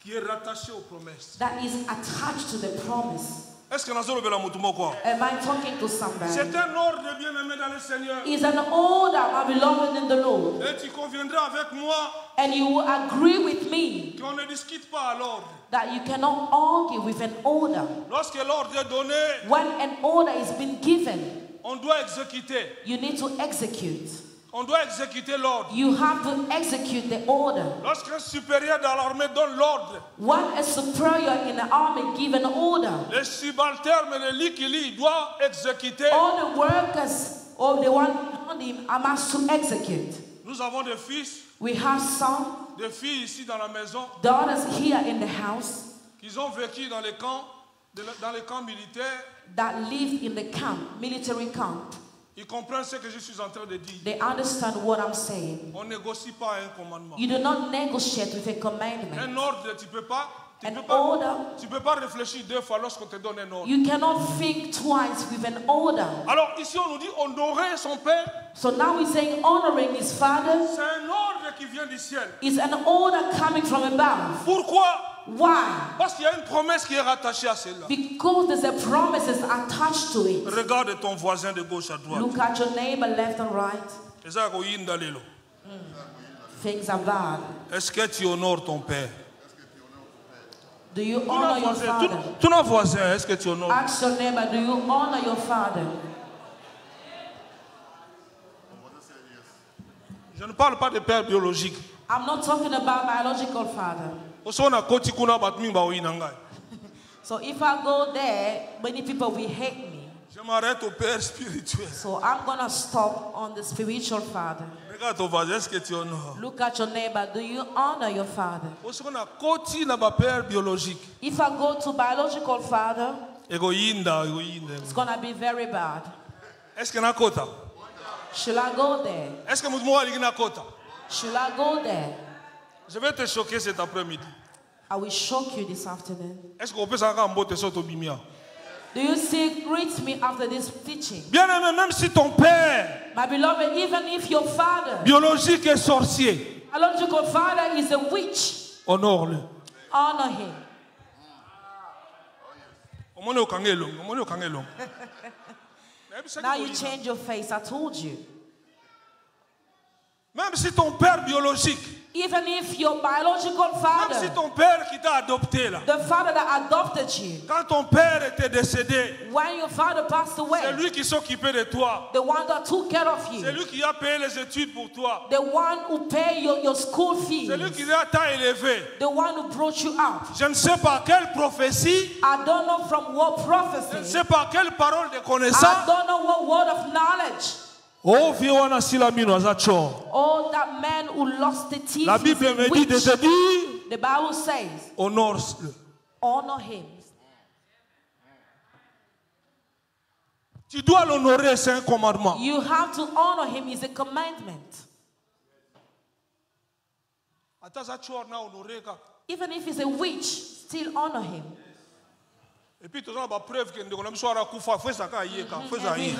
Qui est rattaché aux promesses. That is attached to the promise. Est-ce que nous avons le mot quoi? Am I talking to somebody? C'est un ordre bien-aimé dans le Seigneur. It's an order, my beloved in the Lord. Et tu conviendras avec moi. And you will agree with me. Qu'on ne discute pas à l'ordre. That you cannot argue with an order. Lorsque l'ordre est donné. When an order is been given. On doit exécuter. You need to execute. On doit exécuter l'ordre. You have to execute the order. Lorsqu'un supérieur dans l'armée donne l'ordre. When a superior in the army give an order. Les subalternes et les liquili doivent exécuter. All the workers of the one on him are must to execute. Nous avons des fils. We have some. Des filles ici dans la maison. Daughters here in the house. Qui ont vécu dans les camps militaires. That lived in the camp, military camp. Ils comprennent ce que je suis en train de dire. They understand what I'm saying. On ne négocie pas un commandement. You do not negotiate with a commandment. Un ordre, tu peux pas. Tu peux pas réfléchir deux fois lorsqu'on te donne un ordre. You cannot think twice with an order. Alors ici on nous dit honorer son père. So now we're saying honoring his father. C'est un ordre qui vient du ciel. It's an order coming from above. Pourquoi? Why? Parce qu'il y a une promesse qui est rattachée à celle-là. Because there's a promise attached to it. Regarde ton voisin de gauche à droite. Look at your neighbor left and right. Things are bad. Est-ce que tu honores ton père? Do you honor your father? Ton voisin, est-ce que tu honores? Ask your neighbor, do you honor your father? Je ne parle pas de père biologique. I'm not talking about biological father. So if I go there, many people will hate me. Je m'arrête au père spirituel. So I'm going to stop on the spiritual father. Regarde ton voisin, est-ce que tu honores? Look at your neighbor. Do you honor your father? If I go to biological father, it's going to be very bad. Est-ce que nakota? Should I go there? Est-ce que mutumo ali nakota? Should I go there? Je vais te choquer cet après-midi. I will shock you this afternoon. Est-ce qu'on peut s'en mbote soto bimia? Do you still greet me after this teaching? Bien aimé, même si ton père, my beloved, even if your father, biologique est sorcier, biological father is a witch, honore-le. Honor him. Now you change your face. I told you. Même si ton père biologique, even if your biological father, même si ton père qui t'a adopté là, the father that adopted you, quand ton père était décédé, when your father passed away, c'est lui qui s'occupait de toi, the one that took care of you, c'est lui qui a payé les études pour toi, the one who paid your school fees, c'est lui qui t'a élevé, the one who brought you up. Je ne sais pas quelle prophétie, I don't know from what prophecy, je ne sais pas quelle parole de connaissance, I don't know what word of knowledge. Oh, that man who lost the teeth. La Bible me dit de te dire, the Bible says, honore-le. Honor him. Tu dois l'honorer, c'est un commandement. You have to honor him, it's a commandment. Even if he's a witch, still honor him. Et puis, we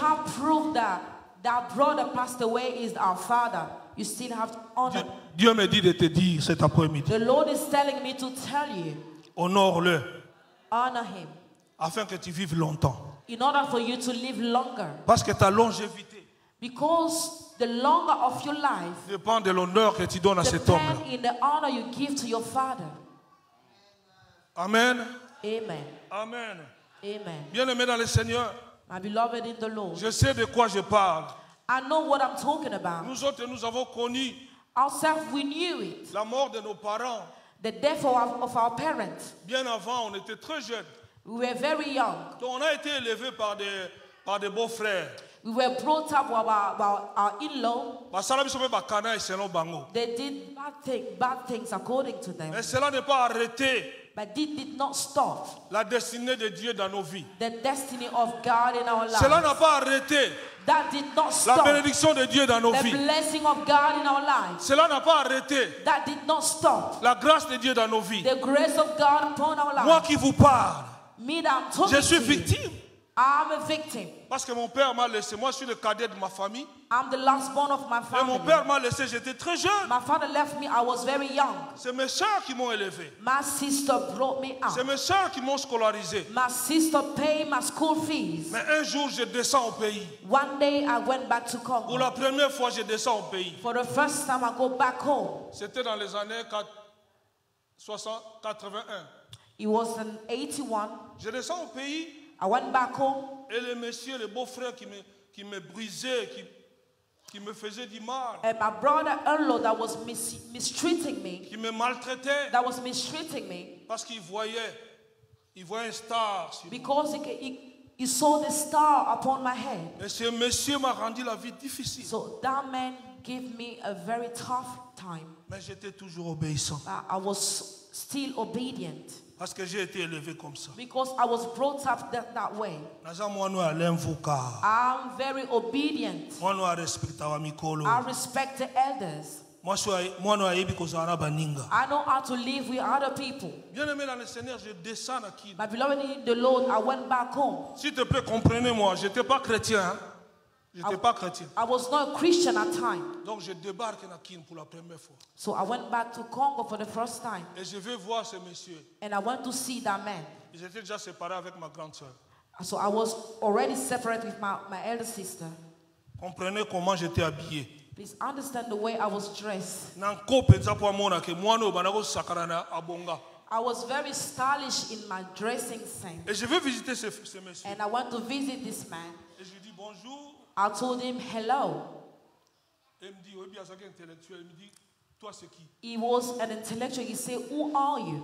have proof that that brother passed away is our father. You still have to honor. Dieu me dit de te dire cet après-midi. The Lord is telling me to tell you. Honore-le. Honor him. Afin que tu vives longtemps. In order for you to live longer. Parce que ta longévité. Because the longer of your life dépend de l'honneur que tu donnes à cet homme-là. In the honor you give to your father. Amen. Amen. Amen. Amen. Bien-aimé dans le Seigneur. My beloved in the Lord. Je sais de quoi je parle. I know what I'm talking about. Nous autres, nous avons connu ourselves, we knew it. La mort de nos parents. The death of our parents. Bien avant, on était très jeunes. We were very young. Donc on a été élevés par des beaux-frères. We were brought up by our in-law. They did bad things according to them. Mais cela n'est pas arrêté But it did not stop la destinée de Dieu dans nos vies. the destiny of God in our Cela n'a lives. pas arrêté That did not la stop bénédiction de Dieu dans nos the vies. blessing of God in our lives. Cela n'a pas arrêté That did not stop la grâce de Dieu dans nos vies. the grace of God upon our Moi lives. qui vous parle, Me that I'm talking je suis to you, victime. I'm a victim. Parce que mon père m'a laissé. Moi, je suis le cadet de ma famille. I'm the last born of my Et mon family. père m'a laissé, j'étais très jeune. My father left me, I was very young. C'est mes sœurs qui m'ont élevé. My sister brought me C'est up. mes sœurs qui m'ont scolarisé. My sister paid my school fees. Mais un jour, je descends au pays. One day I went back to Pour Congo. la première fois, je descends au pays. For the first time I go back home. C'était dans les années 81. It was in 81. Je descends au pays I went back home. et les messieurs, les beaux-frères qui me brisaient, qui me faisaient du mal, And my brother-in-law that was mistreating me, qui me maltraitaient that was mistreating me, parce qu'ils voyaient un star sur moi. because he saw the star upon my head. Mais ce monsieur m'a rendu la vie difficile. So that man gave me a very tough time. Mais j'étais toujours obéissant. I was still obedient Parce que j'ai été élevé comme ça. because I was brought up that way. I'm very obedient. I respect the elders. I know how to live with other people. Bien-aimé dans le Seigneur, je descends à Kin. My beloved in the Lord, I went back home. S'il te plaît, comprenez-moi, je n'étais pas chrétien. Hein? Je n'étais pas chrétien. I was not a Christian at the time. Donc je débarque à Kin pour la première fois. So I went back to Congo for the first time. Et je vais voir ce monsieur. And I went to see that man. J'étais déjà séparé avec ma grande sœur. So I was already separate with my elder sister. Comprenez comment j'étais habillé. Please understand the way I was dressed. I was very stylish in my dressing sense. Et je vais visiter ce monsieur. And I went to visit this man. Et je lui dis bonjour. I told him hello. Et il me dit, oui, bien, c'est intellectuel. Il me dit, toi c'est qui? He was an intellectual. He said, who are you?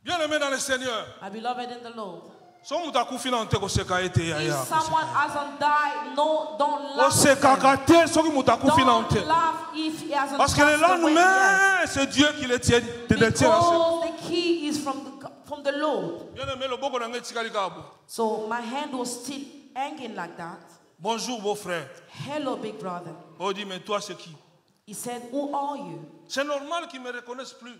Bien-aimé dans le Seigneur. My beloved in the Lord. If someone hasn't died, no, don't laugh. Don't laugh if he hasn't Parce que le passed away lendemain, yet. c'est Dieu qui le tient. Because the key is from the Lord. So my hand was still hanging like that. Bonjour, beau frère. Hello, big brother. Oh, dit, mais toi, c'est qui? He said, who are you? C'est normal qu'ils ne me reconnaissent plus.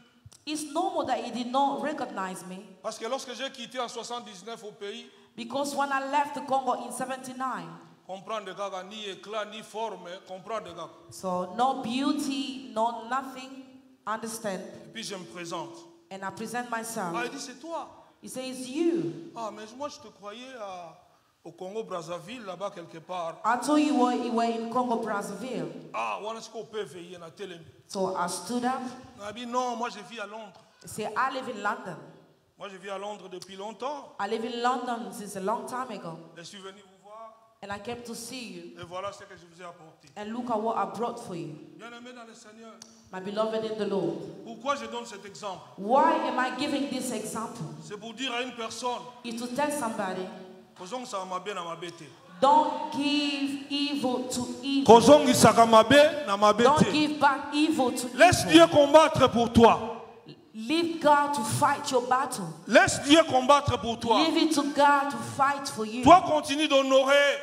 It's normal that he did not recognize me. Parce que lorsque j'ai quitté en 79 au pays, because when I left the Congo in 79, comprendre gars, ni éclat, ni forme, comprendre gars. So no beauty, no nothing, understand. Et puis je me présente. And I present myself. Ah, il dit, c'est toi. He says, you. Ah, mais moi je te croyais au Congo Brazzaville, là-bas quelque part. I told you were in Congo Brazzaville. Ah, on est-ce qu'on peut veiller na télé? So I stood up. Il a dit non, moi je vis à Londres. He said, I live in London. Moi je vis à Londres depuis longtemps. I live in London since a long time ago. Je suis venu vous voir. And I came to see you. Et voilà ce que je vous ai apporté. And look at what I brought for you. Bien-aimé dans le Seigneur. My beloved in the Lord. Pourquoi je donne cet exemple? Why am I giving this example? C'est pour dire à une personne. It's to tell somebody. Don't give evil to evil. Don't give back evil to Laisse evil. Dieu combattre pour toi. Leave God to fight your battle. Laisse Dieu combattre pour toi. Leave it to God to fight for you. Toi continue d'honorer.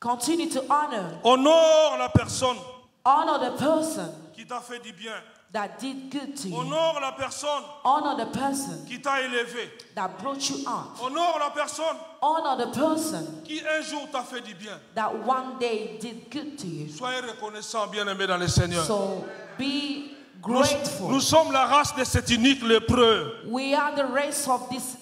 Continue to honor. Honore la personne. Honor the person qui t'a fait du bien. That did good to you. Honore la personne. Honor the person qui t'a élevé. That brought you up. Honore la personne. Honor the person qui un jour t'a fait du bien. That one day did good to you. Soyez reconnaissant, bien-aimé dans le Seigneur. So be grateful. Nous sommes la race de cet unique lépreux. We are the race of this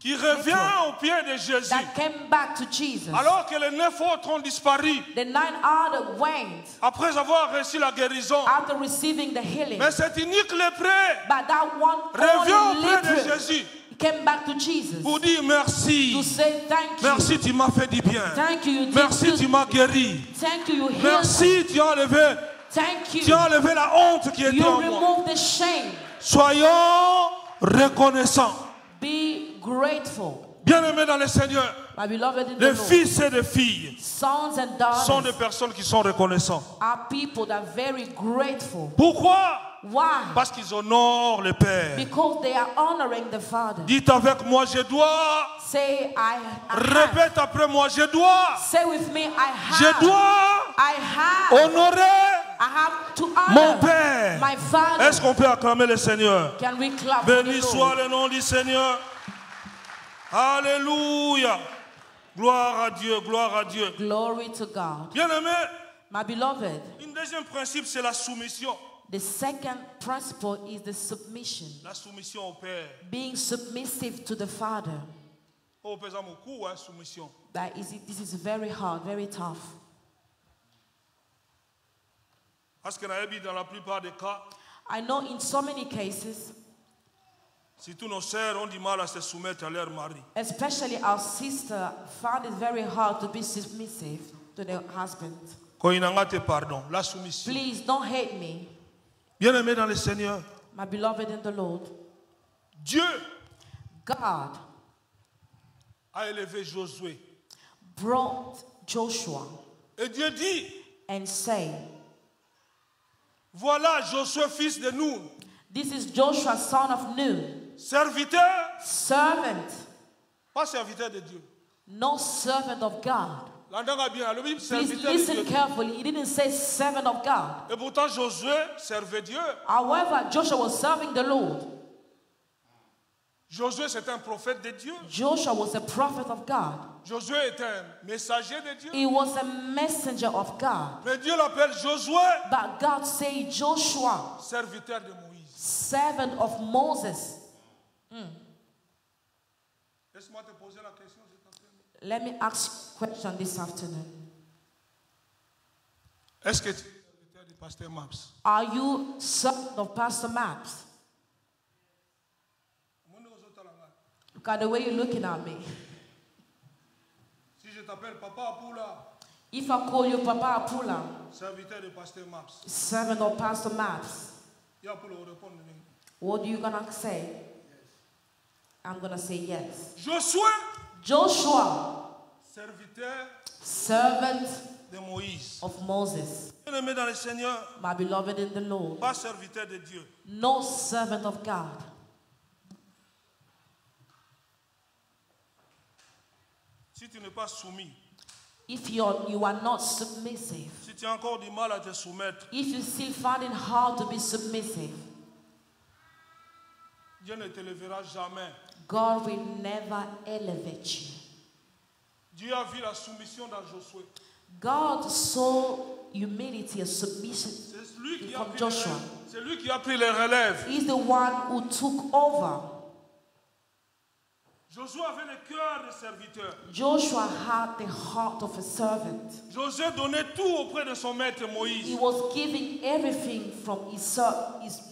qui revient au pied de Jésus. That came back to Jesus. Alors que les 9 autres ont disparu. The 9 other went. Après avoir reçu la guérison. After receiving the healing. Mais cet unique lépreux. But that one revient au pied de Jésus. Came back to Jesus. Pour dire merci. To say thank you. Merci, tu m'as fait du bien. Thank you. Merci, tu m'as guéri. Thank you. You merci, tu as enlevé. Thank you. Tu as enlevé la honte qui était en moi. You removed the shame. Soyons reconnaissants. Be grateful. Bien-aimés dans le Seigneur, My beloved in the les Lord, fils et les filles sons and sont des daughters personnes qui sont reconnaissants. are people that are very grateful. Pourquoi? Why? Parce qu'ils honorent le Père. Because they are honoring the Father. Dites avec moi, je dois. Say, I have. Répète après moi, je dois. Say with me, I have. Je dois I have. honorer I have to mon honor Père. my Father. Est-ce qu'on peut acclamer le Seigneur? Can we clap for Béni the soit Lord? le nom du Seigneur. Alléluia. Gloire à Dieu, gloire à Dieu. Glory to God. Bien-aimé, My beloved, un deuxième principe, c'est la soumission. the second principle is the submission. La soumission au Père. Being submissive to the Father. Oh, pesant beaucoup, hein, soumission. This is very hard, very tough. Parce que dans la plupart des cas, I know in so many cases, si tous nos sœurs ont du mal à se soumettre à leur mari, especially our sister, found it very hard to be submissive to their husband. quand il n'en te pardon, la soumission. Please don't hate me, Bien-aimé dans le Seigneur, my beloved in the Lord. Dieu God a élevé Josué. brought Joshua Et Dieu dit, and say, voilà Josué fils de Nun, this is Joshua, son of Nun, serviteur, servant, pas serviteur de Dieu. no servant of God. L'entendez bien, le Bible Please serviteur de listen Dieu. carefully. He didn't say servant of God. Et pourtant Josué servait Dieu. However, Joshua was serving the Lord. Josué c'est un prophète de Dieu. Joshua was a prophet of God. Josué est un messager de Dieu. He was a messenger of God. Mais Dieu l'appelle Josué, But God said Joshua, serviteur de Moïse. servant of Moses. Laisse-moi te poser la question. Let me ask you a question this afternoon. Est-ce que tu es serviteur du pasteur Maps? Are you servant of Pastor Maps? Look at the way you're looking at me. Si je t'appelle Papa Apula, If I call you Papa Apula, serviteur du pasteur Maps, servant of Pastor Maps, il y a pour le répondre. what are you gonna say? I'm gonna say yes. Josué, Joshua, serviteur servant de Moïse. of Moses, Bien-aimé dans le Seigneur, my beloved in the Lord, pas serviteur de Dieu. no servant of God. Si tu n'es pas soumis, If you are not submissive, si tu as encore du mal à te soumettre, if you still find it hard to be submissive, Dieu ne te lèvera jamais. God will never elevate you. Dieu a vu la soumission dans Josué. God saw humility and submission C'est lui qui a from pris Joshua. c'est lui qui a pris les relèves. He's the one who took over. Josué avait le cœur de serviteur. Joshua had the heart of a servant. Josué donnait tout auprès de son maître He Moïse. was giving everything from his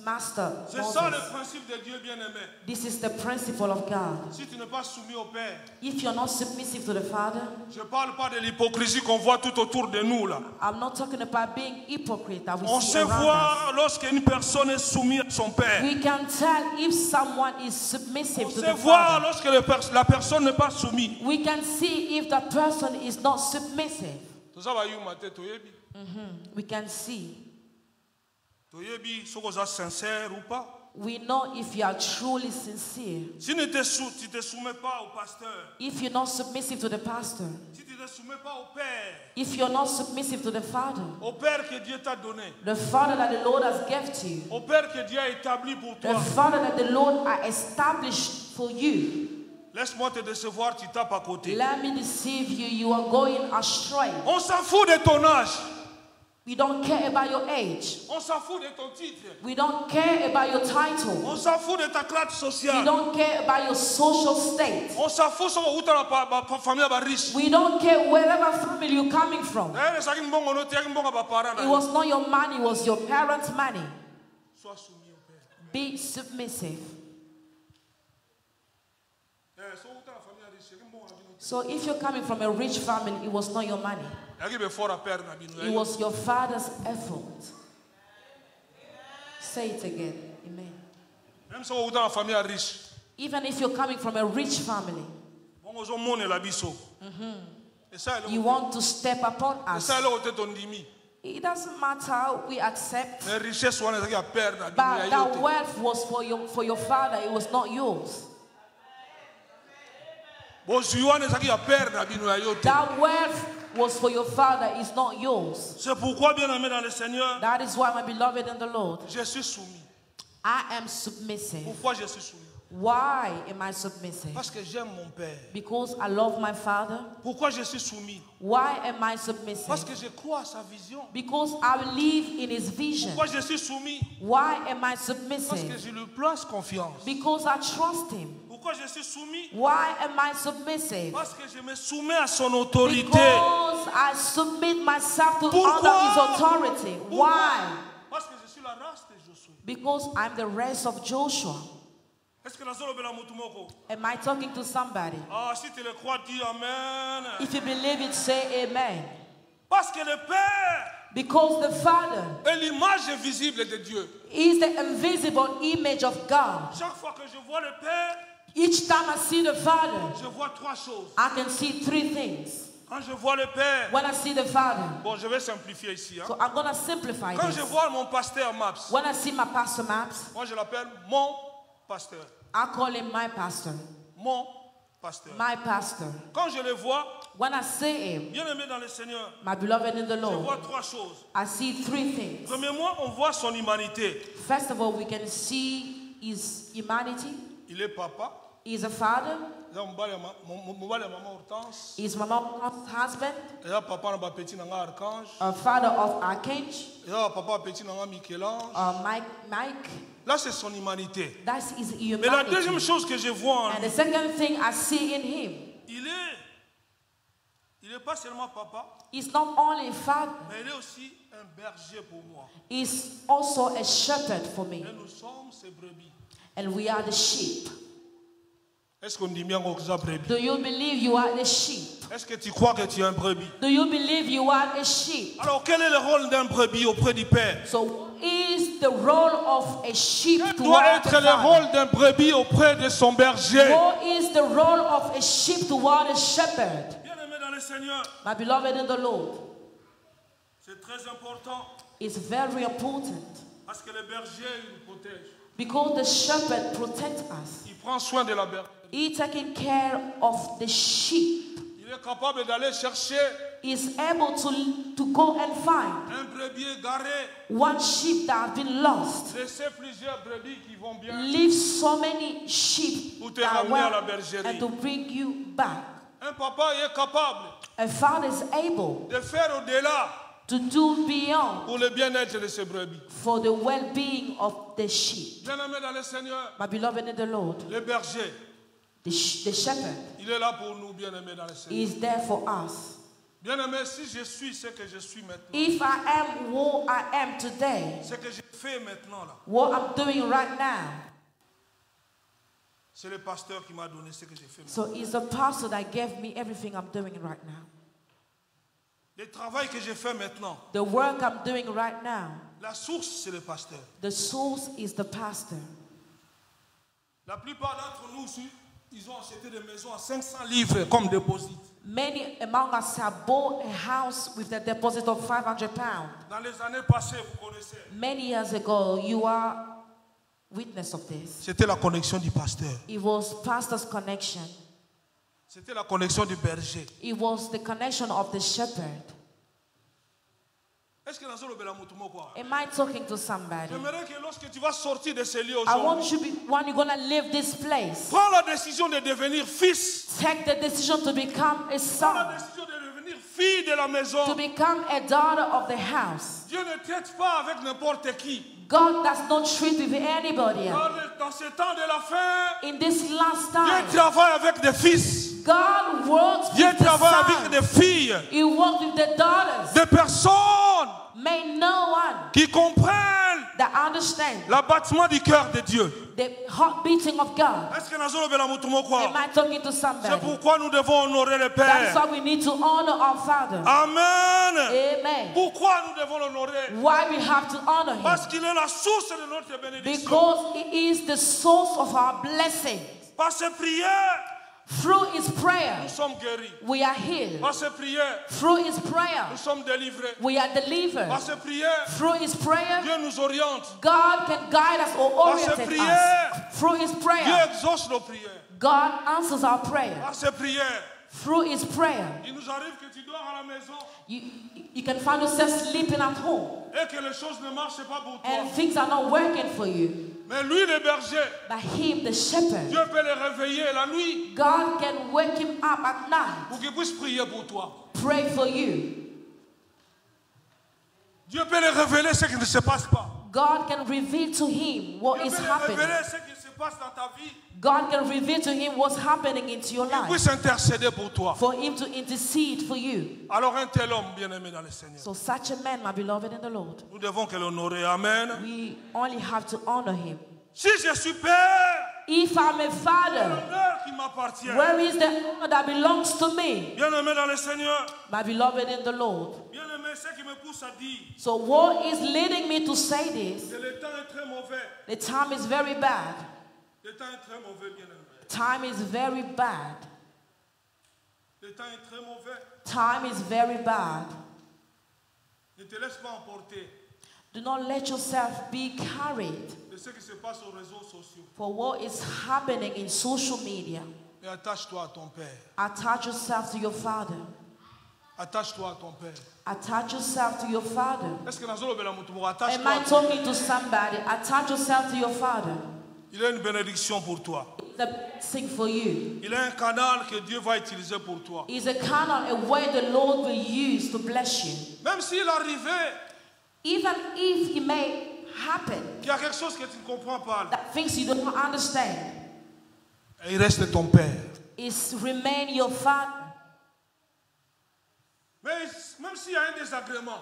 master, C'est ça le Moses. principe de Dieu bien-aimé. This is the principle of God. Si tu n'es pas soumis au Père, If you're not submissive to the Father, je ne parle pas de l'hypocrisie qu'on voit tout autour de nous là. I'm not talking about being hypocrite that we On see sait around us. voir lorsqu'une personne est soumise à son Père. We can tell if someone is submissive On to sait the voir Father. lorsque la personne n'est pas soumise. We can see if the person is not submissive. Tout ça va y mater toyebi. We can see. Toyebi si vous êtes sincère ou pas. We know if you are truly sincere. Si tu ne te soumets pas au pasteur, If you're not submissive to the pastor. si tu ne te soumets pas au Père, If you're not submissive to the Father. au Père que Dieu t'a donné, The Father that the Lord has given to you. au Père que Dieu a établi pour The toi, Father that the Lord has established for you. laisse-moi te décevoir, tu tapes à côté. Let me deceive you. You are going astray. On s'en fout de ton âge, We don't care about your age. on s'en fout de ton titre, We don't care about your title. on s'en fout de ta classe We sociale, don't care about your social state. on s'en fout de ta famille riche. We don't care wherever family you're coming from. Sois It was not your money, it was your parents' money. soumis au Père. Be submissive. So if you're coming from a rich family, it was not your money. It was your father's effort. Say it again. Amen. Même si on est dans la famille riche, Even if you're coming from a rich family, on You want to step upon us. It doesn't matter how we accept. But that wealth was for your father. It was not yours. That wealth was for your father. It's not yours. That is why, my beloved in the Lord, I am submissive. Why am I submissive? Because I love my father. Why am I submissive? Because I believe in his vision. Why am I submissive? Because I trust him. Why am I submissive? Because I submit myself to honor his authority. Why? Because I'm the race of Joshua. Am I talking to somebody? If you believe it, say amen. Because the Father is the invisible image of God. Each time I see the Father, I can see three things. When I see the Father, so I'm going to simplify this. When I see my pastor Maps, pasteur. I call him my pastor. Mon pasteur. My pastor. Quand je le vois, when I see him, bien-aimé dans le Seigneur, my beloved in the Lord, je vois trois choses. I see three things. Premièrement, on voit son humanité. First of all, we can see his humanity. Il est papa. He is a father. He's Mama's husband. A father of Archangel. Mike. Là, c'est son humanité. That's his humanity. Mais la deuxième chose que je vois, and the second thing I see in him, il est pas seulement papa. He's not only a father. Mais il est aussi un berger pour moi. He's also a shepherd for me. Et nous sommes ses brebis. And we are the sheep. Est-ce qu'on dit bien qu'on est brebis? Do you believe you are the sheep? Est-ce que tu crois que tu es un brebis? Do you believe you are a sheep? Alors quel est le rôle d'un brebis auprès du Père? So what is the role of a sheep Quel doit être le rôle d'un brebis auprès de son berger? What is the role of a sheep toward a shepherd? Bien-aimé dans le Seigneur. My beloved in the Lord. C'est très important. It's very important. Parce que le berger il nous protège. Because the shepherd protects us. Il prend soin de la berge. He taking care of the sheep. Il est capable d'aller chercher. Is able to go and find un brebis égaré. One sheep that has been lost. Laisser plusieurs brebis qui vont bien. Leave so many sheep pour te ramener à la bergerie. And to bring you back. Un papa est capable. A father is able de faire au-delà. To do beyond pour le bien-être de ses brebis. For the well-being of the sheep. Bien-aimé dans le Seigneur. My beloved in the Lord. Le berger. The shepherd. Il est là pour nous, bien-aimé dans le Seigneur. He is there for us. Bien-aimé, si je suis ce que je suis maintenant. If I am who I am today. Ce que je fais maintenant là. What I'm doing right now. C'est le pasteur qui m'a donné ce que je fais So maintenant. it's the pastor that gave me everything I'm doing right now. Le travail que je fais maintenant. The work I'm doing right now. La source, c'est le pasteur. The source is the pastor. La plupart d'entre nous, ils ont acheté des maisons à 500 livres comme dépôt. Many among us have bought a house with a deposit of 500 pounds. Dans les années passées, vous connaissez. Many years ago, you are witness of this. C'était la connexion du pasteur. It was pastor's connection. C'était la connexion du berger. It was the connection of the shepherd. Am I talking to somebody? J'aimerais que lorsque tu vas sortir de ce lieu I want aujourd'hui, you when you're going to leave this place, prends la décision de devenir fils. take the decision to become a Prends la son, décision de devenir fille de la maison. to become a daughter of the house. Dieu ne traite pas avec n'importe qui. God does not treat with anybody. Dans ce temps de la fin, In this last Dieu time, travaille avec des fils. God works Dieu with the travaille avec des sons. filles. He works with the daughters. Des personnes May no one qui comprennent that understand l'abattement du cœur de Dieu. the heart beating of God. Est-ce que nous avons quoi? Am I talking to C'est somebody? pourquoi nous devons honorer le That is Père. why we need to honor our Father. Amen. Amen. Pourquoi nous devons l'honorer? Why we have to honor Him? Parce qu'il est la source de notre bénédiction. Because He is the source of our blessing. Par ses prières, Through his prayer, nous sommes guéris. we are healed. Par ses prières, Through his prayer, nous sommes délivrés. we are delivered. Par ses prières, Through his prayer, Dieu nous oriente. God can guide us or Par ses orient prières, us. Through his Dieu prayer, exauce nos prières. God answers our prayer. Par ses prières, Through his prayer, il nous arrive que tu dors à la maison you can find yourself sleeping at home et que les choses ne marchent pas pour toi. and things are not working for you. Mais lui, le berger, But him, the shepherd, Dieu peut les réveiller la nuit God can wake him up at night, pour qu'il puisse prier pour toi. pray for you. Dieu peut les révéler ce qui ne se passe pas. God can reveal to him what Dieu is peut les happening. révéler ce qui se passe dans ta vie. God can reveal to him what's happening into your Il life, puisse intercéder pour toi. for him to intercede for you. Alors un tel homme bien-aimé dans le Seigneur, So such a man, my beloved in the Lord, nous devons que l'honorer. Amen. we only have to honor him. Si je suis père, If I'm a father, l'honneur qui m'appartient. where is the honor that belongs to me? Bien-aimé dans le Seigneur, My beloved in the Lord. bien-aimé, ce qui me pousse à dire So what is leading me to say this? que le temps est très mauvais. The time is very bad. Le temps est très mauvais, bien-aimé. Time is very bad. Le temps est très mauvais. Time is very bad. Ne te laisse pas emporter Do not let yourself be carried de ce qui se passe aux réseaux sociaux. for what is happening in social media. Mais attache-toi à ton Père. Attach yourself to your Father. Attache-toi à ton Père. Attach yourself to your Father. Est-ce que dans le Am attache-toi I à ton Père. talking to somebody? Attach yourself to your Father. Il a une bénédiction pour toi. It's a blessing for you. Il a un canal que Dieu va utiliser pour toi. It's a canal, a way the Lord will use to bless you. Même s'il arrivait Even if it may happen, qu'il y a quelque chose que tu ne comprends pas, that things you do not understand, il reste ton Père. is remain your Father. Mais même s'il y a un désagrément,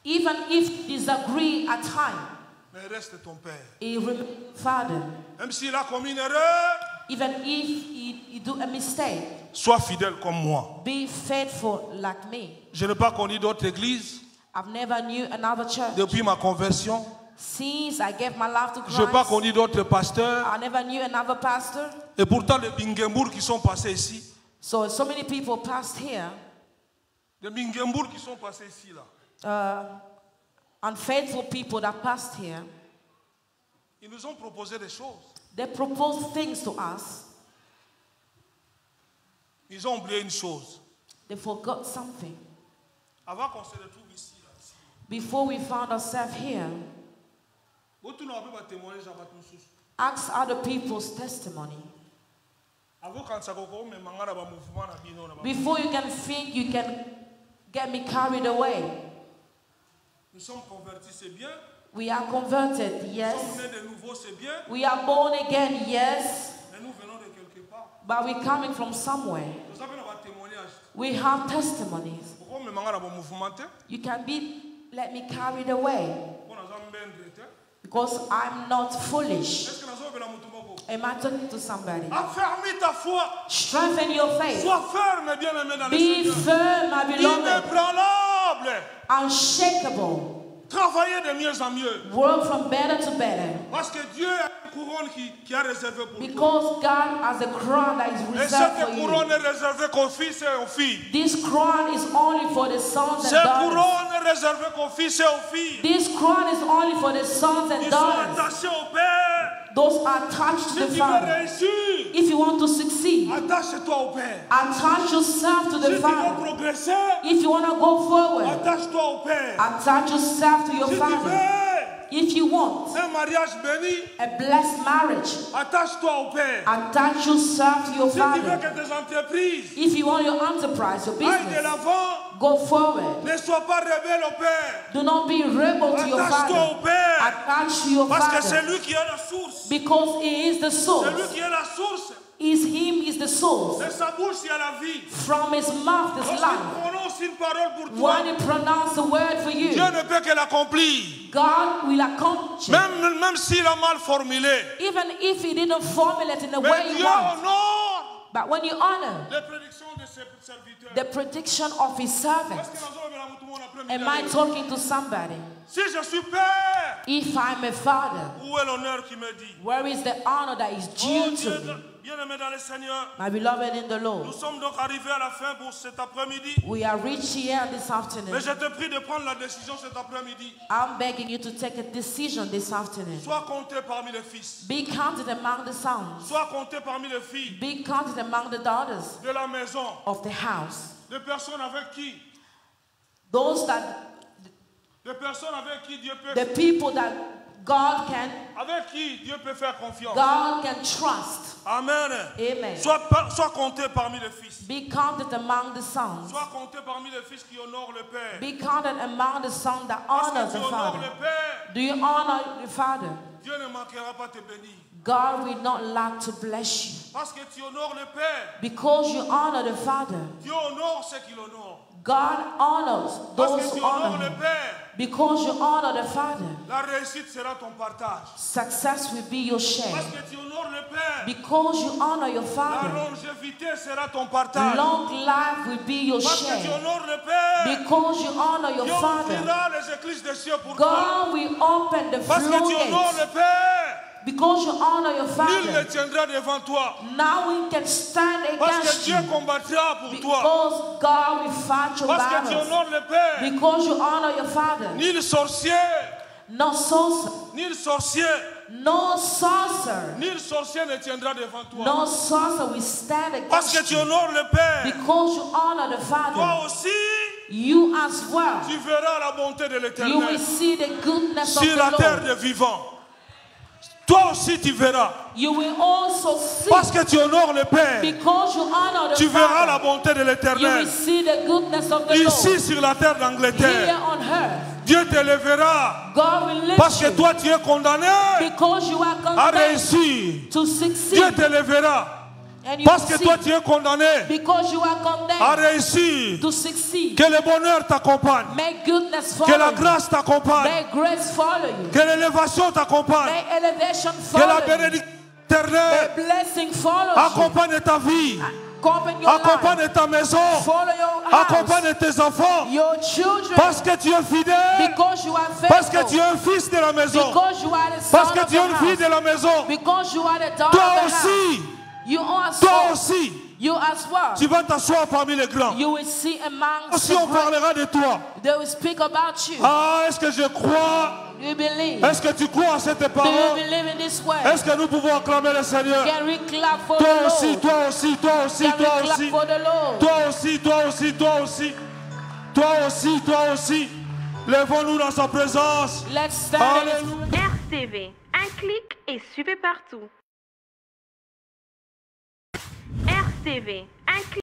Even if you disagree at times, mais il reste ton Père. he remains Father. Même s'il a commis une erreur, Even if you do a mistake, sois fidèle comme moi. be faithful like me. Je n'ai pas connu d'autres églises I've never knew another church. depuis ma conversion. Since I gave my life to Je n'ai pas Christ, connu d'autres pasteurs. I never knew another pastor. Et pourtant, les Bingembourg qui sont passés ici, So many people passed here, les Bingembourg qui sont passés ici, là, unfaithful people that passed here, ils nous ont proposé des choses. they proposed things to us. Ils ont oublié une chose. They forgot something. Avant qu'on se retrouve ici, là, Before we found ourselves here, vous n'avez pas témoigné, j'ai pas tout souci. ask other people's testimony. Avant quand ça coco, mais mangara ba mouvement na bino na ba. Before you can think you can get me carried away. Nous sommes convertis, c'est bien. We are converted, Nous yes. sommes nés de nouveau, c'est bien. We are born again, yes. Mais nous venons de quelque part. But we're coming from somewhere. Nous avons un témoignage. We have testimonies. Pourquoi me mangara ba mouvement te? You can let me carried away On a jamais bien te. because I'm not foolish. Est-ce que nous avons la mutumoko? Am I talking to somebody? Affermis ta foi. Strengthen your faith. Sois ferme, bien-aimé dans le Be Seigneur. firm, my beloved. Inébranlable. Unshakable. Travaillez de mieux en mieux. Work from better to better. Parce que Dieu a une couronne qui a réservé pour toi. Because God has a crown that is Et reserved for cette you. couronne est réservée qu'aux fils et aux filles. This crown is only for the sons and Cette daughters. couronne est réservée qu'aux fils et aux filles. This crown is only for the sons and Ils sont daughters. attachés au Père. Those are attached to Si the tu veux Father. réussir, If you want to succeed, attache-toi au Père. attach yourself to Si the tu veux Father. progresser, If you want to go forward, attache-toi au Père. attach yourself to your Si tu Father. veux If you want un mariage béni, a blessed marriage, attache-toi au Père. attach yourself to your Si tu veux Father. que tes entreprises If you want your enterprise, your aillent de business, l'avant, go forward. ne sois pas rebelle au Père. Do not be rebel to your Attache-toi Father. au Père. Attach to your Parce que c'est Father. lui qui est la source. Because He is the C'est source. lui qui est la source. Him is the source. De sa bouche, il y a la vie. From His mouth is Lorsqu'il life. prononce une parole pour toi, When He pronounces a word for you, Dieu ne peut que l'accomplir. God will accomplish it. Même s'il a mal formulé. Even if He didn't formulate in the way Mais you Dieu want. honore But when you honor les prédictions de ses serviteurs. the prediction of His servant, Est-ce que nous avons la mouton après am I talking to somebody? Si je suis père, If I'm a father, où est l'honneur qui me dit? where is the honor that is Oh due Dieu, to me? Bien-aimés dans le Seigneur, my beloved in the Lord, nous sommes donc arrivés à la fin pour cet après-midi. We are reached here this afternoon. Mais je te prie de prendre la décision cet après-midi. I'm begging you to take a decision this afternoon. Sois compté parmi les fils. Be counted among the sons. Sois compté parmi les filles. Be counted among the daughters de la maison. Of the house. Des personnes avec qui. Those that. Des personnes avec qui Dieu peut. The people that God can. Avec qui Dieu peut faire confiance. God can trust. Amen. Amen. Sois compté parmi les fils. Be counted among the sons. Sois compté parmi les fils qui honorent le Père. Be counted among the sons that honor the Father. Le Père. Do you honor the Father? Dieu ne manquera pas te bénir. God will not lack to bless you. Parce que tu honores le Père. Because you honor the Father. Dieu honore ceux qui l'honorent. God honors those who honor Him. Because you honor the Father. La réussite sera ton partage. Success will be your share. Parce que tu honores le Père. Because you honor your Father. La longévité sera ton partage. Long life will be your Parce share. que tu honores le Père. Because you honor your Dieu Father. ouvrira les écluses des cieux pour God toi. will open the Parce que tu honores floodgates. le Père. Because you honor your Nul Father. ne tiendra devant toi. Now we can stand Parce que against Dieu you. combattra pour toi. Because God will fight your Parce que tu battles. honores le Père. Because you honor your Father. Ni le sorcier. No sorcerer. Ni le sorcier. No sorcerer. Ni le sorcier ne tiendra devant toi. No sorcerer will stand against Parce que tu you. honores le Père. Because you honor the Toi Father. aussi. You as well. Tu verras la bonté de You l'Éternel will see the goodness of sur la the terre Lord. des vivants. Toi aussi tu verras. You will also see. Parce que tu honores le Père. Because you honor the Tu verras Father. la bonté de You l'Éternel. will see the goodness of the Ici Lord. sur la terre Here d'Angleterre. on earth. Dieu te lèvera. God will lift Parce que you. toi tu es condamné Because you are à condemned réussir. to Dieu succeed. te lèvera. And you Parce que see. toi tu es condamné Because you are à condemned réussir. to succeed. Que le bonheur t'accompagne. May goodness Que follow la you. grâce t'accompagne. May grace follow you. Que l'élévation t'accompagne. May elevation Que la follow you. bénédiction éternelle May blessing follow you. accompagne ta vie. Accompany your life. Accompagne ta maison. Follow your house. Accompagne tes enfants. Your children. Parce que tu es fidèle. Because you are faithful. Parce que tu es un fils de la maison. Because you are the Parce son que of tu es the une fille house. de la maison. Because you are the daughter Toi of the house. aussi. You as Toi well. aussi. You as well. Tu vas t'asseoir parmi les grands. You will see among Aussi on the great. parlera de toi. They will speak about you. Ah, est-ce que je crois? You believe. Est-ce que tu crois à cette Do you parole? believe in this way? Est-ce que nous pouvons acclamer le Seigneur? Can we clap for Toi the aussi, Lord? toi aussi, toi aussi, Can toi we clap aussi. for the Lord? Toi aussi, toi aussi, toi aussi. Toi aussi, toi aussi. Lèvons-nous dans sa présence. Let's stand in His Alléluia. RCV, un clic et suivez partout. RCV, un clic.